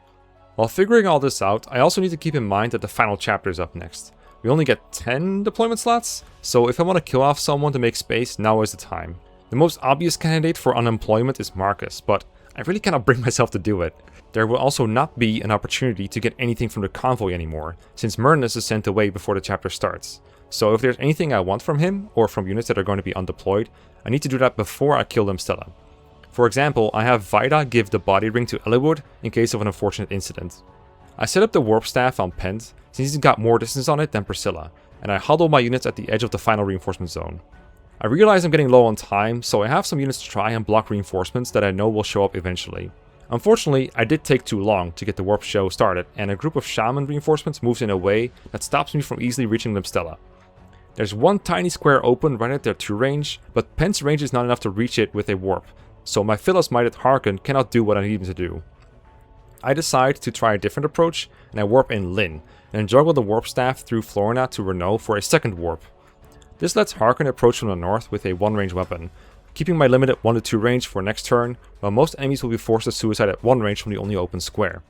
While figuring all this out, I also need to keep in mind that the final chapter is up next. We only get 10 deployment slots, so if I want to kill off someone to make space, now is the time. The most obvious candidate for unemployment is Marcus, but I really cannot bring myself to do it. There will also not be an opportunity to get anything from the convoy anymore, since Mernus is sent away before the chapter starts. So if there's anything I want from him, or from units that are going to be undeployed, I need to do that before I kill Limstella. For example, I have Vida give the body ring to Eliwood in case of an unfortunate incident. I set up the Warp Staff on Pent, since he's got more distance on it than Priscilla, and I huddle my units at the edge of the final reinforcement zone. I realize I'm getting low on time, so I have some units to try and block reinforcements that I know will show up eventually. Unfortunately, I did take too long to get the warp show started, and a group of shaman reinforcements moves in a way that stops me from easily reaching Limstella. There's one tiny square open right at their 2 range, but Pent's range is not enough to reach it with a warp, so my Phyllis-minded Harkon cannot do what I need him to do. I decide to try a different approach, and I warp in Lyn, and juggle the warp staff through Florina to Renault for a second warp. This lets Harkon approach from the north with a 1-range weapon, keeping my limited 1 to 2 range for next turn, while most enemies will be forced to suicide at 1 range from the only open square.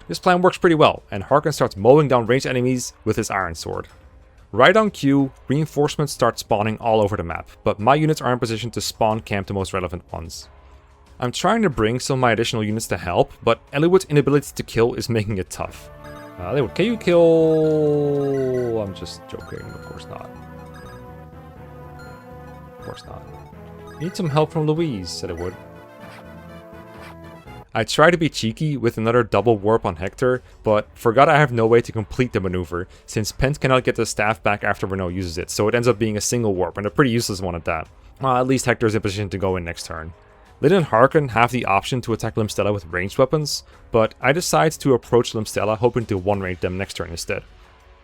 This plan works pretty well, and Harkon starts mowing down ranged enemies with his Iron Sword. Right on cue, reinforcements start spawning all over the map, but my units are in position to spawn camp the most relevant ones. I'm trying to bring some of my additional units to help, but Eliwood's inability to kill is making it tough. Eliwood, can you kill... I'm just joking, of course not. Of course not. Need some help from Louise, said Eliwood. I try to be cheeky with another double warp on Hector, but forgot I have no way to complete the maneuver, since Pent cannot get the staff back after Renault uses it, so it ends up being a single warp, and a pretty useless one at that. Well, at least Hector is in position to go in next turn. Lyn and Harkon have the option to attack Limstella with ranged weapons, but I decide to approach Limstella hoping to one-range them next turn instead.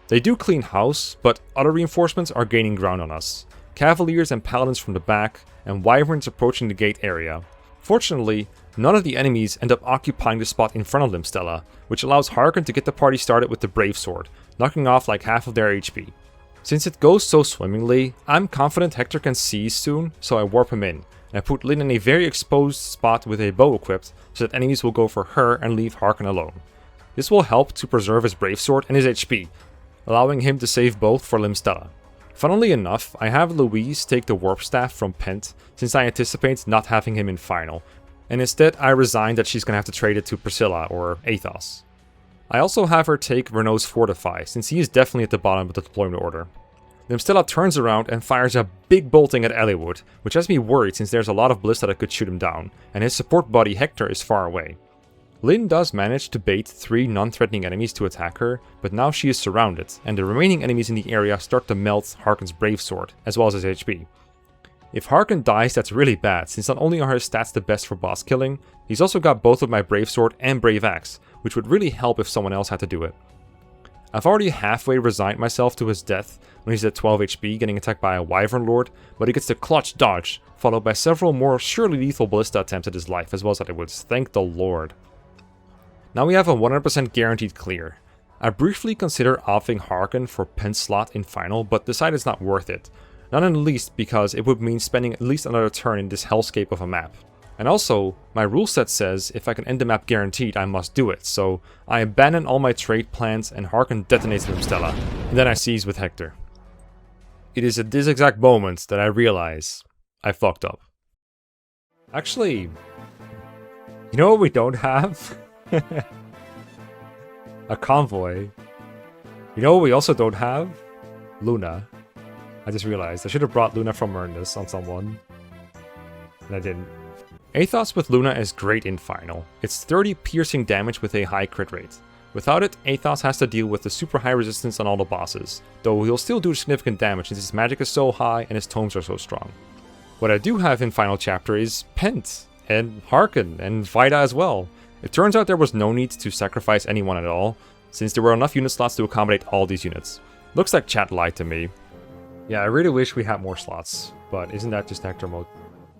They do clean house, but other reinforcements are gaining ground on us. Cavaliers and Paladins from the back, and Wyverns approaching the gate area. Fortunately, none of the enemies end up occupying the spot in front of Limstella, which allows Harkon to get the party started with the Brave Sword, knocking off like half of their HP. Since it goes so swimmingly, I'm confident Hector can seize soon, so I warp him in, and I put Lyn in a very exposed spot with a bow equipped, so that enemies will go for her and leave Harkon alone. This will help to preserve his Brave Sword and his HP, allowing him to save both for Limstella. Funnily enough, I have Louise take the Warp Staff from Pent, since I anticipate not having him in Final, and instead I resign that she's gonna have to trade it to Priscilla or Athos. I also have her take Renault's Fortify, since he is definitely at the bottom of the deployment order. Limstella turns around and fires a big bolting at Eliwood, which has me worried since there's a lot of ballista that could shoot him down, and his support buddy Hector is far away. Lyn does manage to bait 3 non-threatening enemies to attack her, but now she is surrounded, and the remaining enemies in the area start to melt Harkon's Brave Sword, as well as his HP. If Harkon dies, that's really bad, since not only are his stats the best for boss killing, he's also got both of my Brave Sword and Brave Axe, which would really help if someone else had to do it. I've already halfway resigned myself to his death when he's at 12 HP getting attacked by a Wyvern Lord, but he gets the clutch dodge, followed by several more surely lethal ballista attempts at his life, as well as Eliwood's, thank the Lord. Now we have a 100% guaranteed clear. I briefly consider offing Harkon for Pent's slot in Final, but decide it's not worth it. Not in the least because it would mean spending at least another turn in this hellscape of a map. And also, my rule set says if I can end the map guaranteed, I must do it, so I abandon all my trade plans and Harkon detonates Limstella, and then I seize with Hector. It is at this exact moment that I realize I fucked up. Actually, you know what we don't have? A convoy. You know what we also don't have? Luna. I just realized I should have brought Luna from Myrnus on someone. And I didn't. Athos with Luna is great in Final. It's 30 piercing damage with a high crit rate. Without it, Athos has to deal with the super high resistance on all the bosses, though he'll still do significant damage since his magic is so high and his tomes are so strong. What I do have in Final Chapter is Pent, and Harkon, and Vida as well. It turns out there was no need to sacrifice anyone at all, since there were enough unit slots to accommodate all these units. Looks like chat lied to me. Yeah, I really wish we had more slots, but isn't that just Hector mode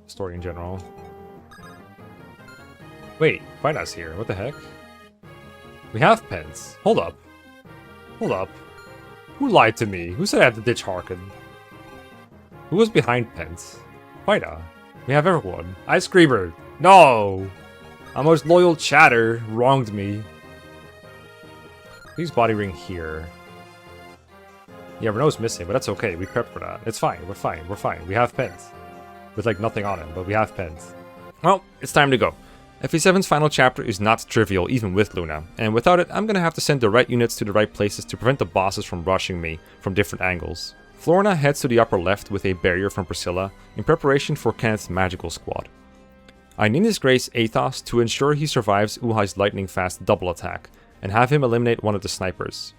story in general? Wait, Vida's here, what the heck? We have Pens. Hold up. Hold up. Who lied to me? Who said I had to ditch Harkon? Who was behind Pens? Vida. We have everyone. Ice Screamer. No! Our most loyal chatter wronged me. Please body ring here. Yeah, Renault's missing, but that's okay. We prepped for that. It's fine. We're fine. We're fine. We have pens. With like nothing on him, but we have pens. Well, it's time to go. FE7's final chapter is not trivial, even with Luna, and without it, I'm gonna have to send the right units to the right places to prevent the bosses from rushing me from different angles. Florina heads to the upper left with a barrier from Priscilla in preparation for Kenneth's magical squad. I Ninja's Grace Athos to ensure he survives Uhai's lightning fast double attack, and have him eliminate one of the snipers.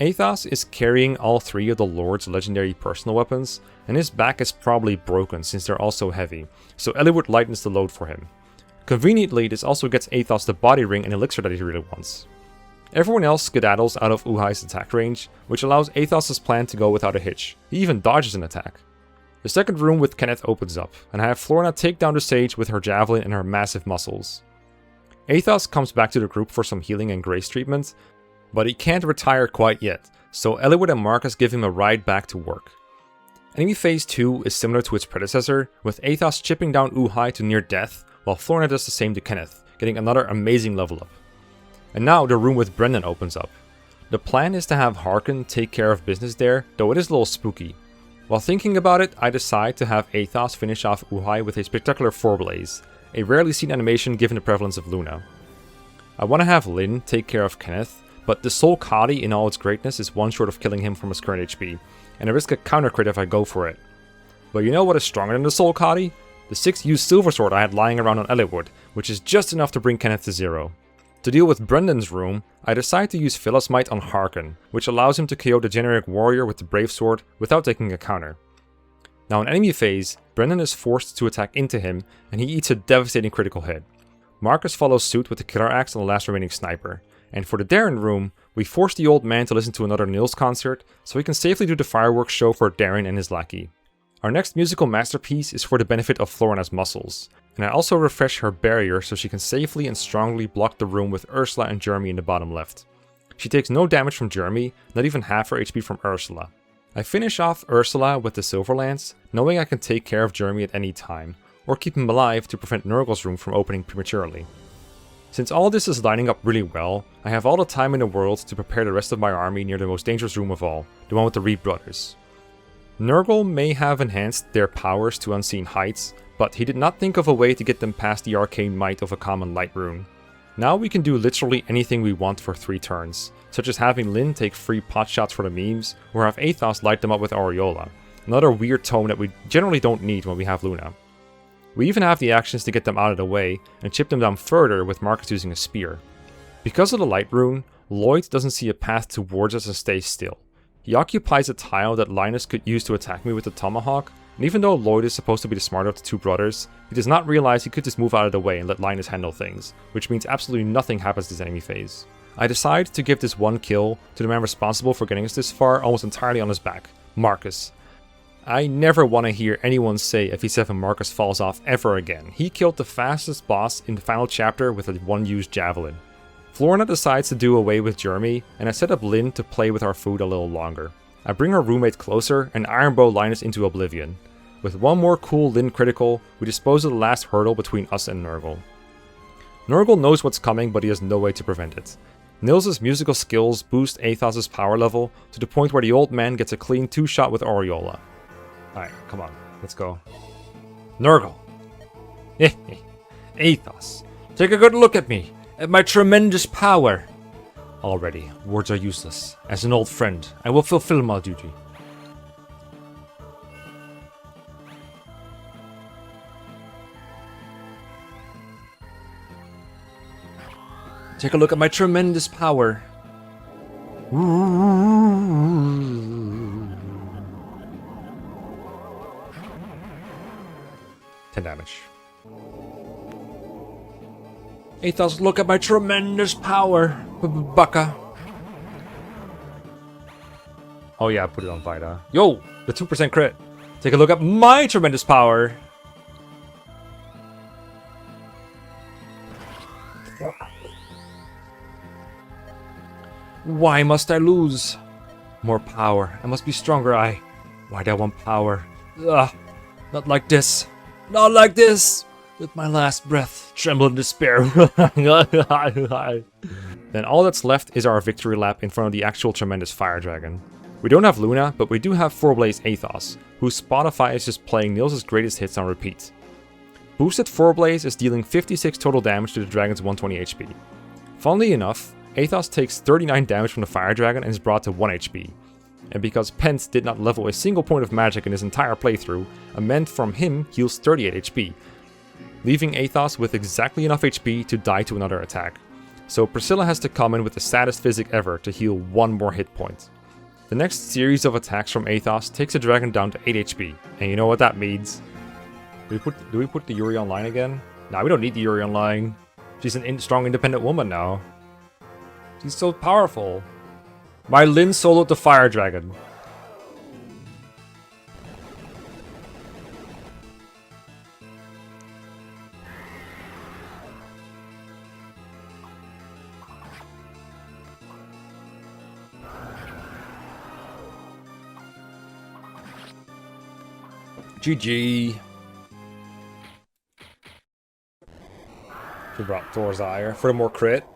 Athos is carrying all 3 of the Lord's legendary personal weapons, and his back is probably broken since they're all so heavy, so Eliwood lightens the load for him. Conveniently, this also gets Athos the body ring and elixir that he really wants. Everyone else skedaddles out of Uhai's attack range, which allows Athos' plan to go without a hitch. He even dodges an attack. The second room with Kenneth opens up, and I have Florina take down the sage with her javelin and her massive muscles. Athos comes back to the group for some healing and grace treatment, but he can't retire quite yet, so Eliwood and Marcus give him a ride back to work. Enemy phase 2 is similar to its predecessor, with Athos chipping down Uhai to near death, while Florina does the same to Kenneth, getting another amazing level up. And now the room with Brendan opens up. The plan is to have Harkon take care of business there, though it is a little spooky. While thinking about it, I decide to have Athos finish off Uhai with a spectacular foreblaze, a rarely seen animation given the prevalence of Luna. I want to have Lyn take care of Kenneth, but the Soul Kadi in all its greatness is one short of killing him from his current HP, and I risk a counter crit if I go for it. But you know what is stronger than the Soul Kadi? The 6-use Silver Sword I had lying around on Eliwood, which is just enough to bring Kenneth to 0. To deal with Brendan's room, I decide to use Phyllis Might on Harkin, which allows him to KO the generic warrior with the Brave Sword without taking a counter. Now in enemy phase, Brendan is forced to attack into him, and he eats a devastating critical hit. Marcus follows suit with the Killer Axe on the last remaining sniper, and for the Darren room, we force the old man to listen to another Nils concert, so he can safely do the fireworks show for Darren and his lackey. Our next musical masterpiece is for the benefit of Florina's muscles, and I also refresh her barrier so she can safely and strongly block the room with Ursula and Jeremy in the bottom left. She takes no damage from Jeremy, not even half her HP from Ursula. I finish off Ursula with the Silver Lance, knowing I can take care of Jeremy at any time, or keep him alive to prevent Nurgle's room from opening prematurely. Since all this is lining up really well, I have all the time in the world to prepare the rest of my army near the most dangerous room of all, the one with the Reed brothers. Nurgle may have enhanced their powers to unseen heights, but he did not think of a way to get them past the arcane might of a common light rune. Now we can do literally anything we want for 3 turns, such as having Lyn take free pot shots for the memes, or have Athos light them up with Aureola, another weird tome that we generally don't need when we have Luna. We even have the actions to get them out of the way and chip them down further with Marcus using a spear. Because of the light rune, Lloyd doesn't see a path towards us and stays still. He occupies a tile that Linus could use to attack me with the tomahawk, and even though Lloyd is supposed to be the smarter of the 2 brothers, he does not realize he could just move out of the way and let Linus handle things, which means absolutely nothing happens this enemy phase. I decide to give this one kill to the man responsible for getting us this far almost entirely on his back, Marcus. I never want to hear anyone say FE7 Marcus falls off ever again. He killed the fastest boss in the final chapter with a 1-use javelin. Florina decides to do away with Jeremy, and I set up Lyn to play with our food a little longer. I bring her roommate closer and Ironbow Linus into oblivion. With one more cool Lyn critical, we dispose of the last hurdle between us and Nurgle. Nurgle knows what's coming, but he has no way to prevent it. Nils' musical skills boost Athos' power level to the point where the old man gets a clean 2-shot with Aureola. Alright, come on, let's go. Nurgle! Athos, take a good look at me, at my tremendous power! Already, words are useless. As an old friend, I will fulfill my duty. Take a look at my tremendous power. 10 damage. Athos, look at my tremendous power, Baka. Oh yeah, put it on Vida. Yo, the 2% crit. Take a look at my tremendous power. Why must I lose? More power. I must be stronger. Why do I want power? Ugh, not like this. Not like this. With my last breath, tremble in despair. Then all that's left is our victory lap in front of the actual tremendous fire dragon. We don't have Luna, but we do have 4-Blaze Athos, whose Spotify is just playing Nils' greatest hits on repeat. Boosted 4-Blaze is dealing 56 total damage to the dragon's 120 HP. Funnily enough, Athos takes 39 damage from the fire dragon and is brought to 1 HP. And because Pence did not level a single point of magic in his entire playthrough, a Ment from him heals 38 HP, leaving Athos with exactly enough HP to die to another attack. So Priscilla has to come in with the saddest physic ever to heal 1 more hit point. The next series of attacks from Athos takes the dragon down to 8 HP, and you know what that means. Do we put the Yuri online again? Nah, we don't need the Yuri online. She's an strong independent woman now. She's so powerful. My Lyn soloed the fire dragon. GG. She brought Thor's Ire for the more crit.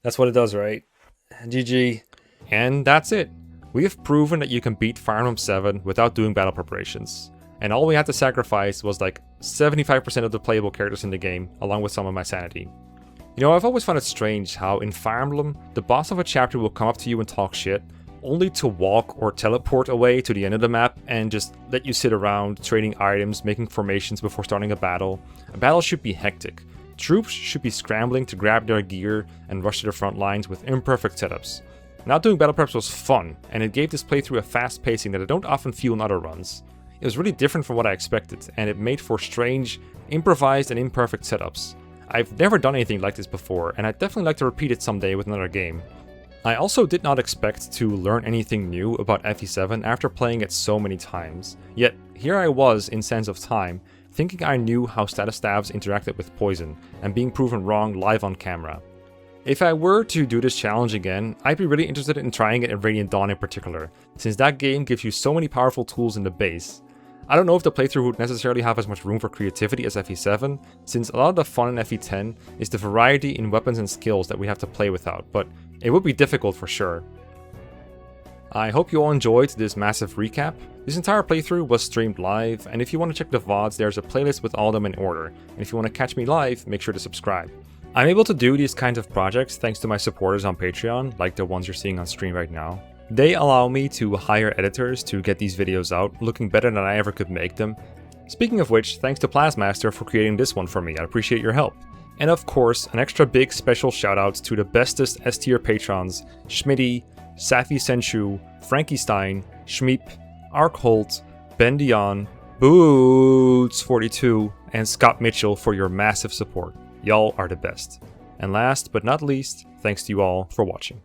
That's what it does, right? GG. And that's it. We have proven that you can beat Fire Emblem 7 without doing battle preparations. And all we had to sacrifice was like 75% of the playable characters in the game, along with some of my sanity. You know, I've always found it strange how in Fire Emblem, the boss of a chapter will come up to you and talk shit, only to walk or teleport away to the end of the map and just let you sit around, trading items, making formations before starting a battle. A battle should be hectic. Troops should be scrambling to grab their gear and rush to the front lines with imperfect setups. Not doing battle preps was fun, and it gave this playthrough a fast pacing that I don't often feel in other runs. It was really different from what I expected, and it made for strange, improvised and imperfect setups. I've never done anything like this before, and I'd definitely like to repeat it someday with another game. I also did not expect to learn anything new about FE7 after playing it so many times, yet here I was in Sands of Time, thinking I knew how status stabs interacted with poison, and being proven wrong live on camera. If I were to do this challenge again, I'd be really interested in trying it in Radiant Dawn in particular, since that game gives you so many powerful tools in the base. I don't know if the playthrough would necessarily have as much room for creativity as FE7, since a lot of the fun in FE10 is the variety in weapons and skills that we have to play without, but it would be difficult for sure. I hope you all enjoyed this massive recap. This entire playthrough was streamed live, and if you want to check the VODs, there's a playlist with all of them in order, and if you want to catch me live, make sure to subscribe. I'm able to do these kinds of projects thanks to my supporters on Patreon, like the ones you're seeing on screen right now. They allow me to hire editors to get these videos out, looking better than I ever could make them. Speaking of which, thanks to Plasmaster for creating this one for me, I appreciate your help. And of course, an extra big special shoutouts to the bestest S-tier patrons, Schmitty, Safi Senshu, Frankie Stein, Schmeep, Arkholt, Ben Dion, Boots42, and Scott Mitchell for your massive support. Y'all are the best. And last but not least, thanks to you all for watching.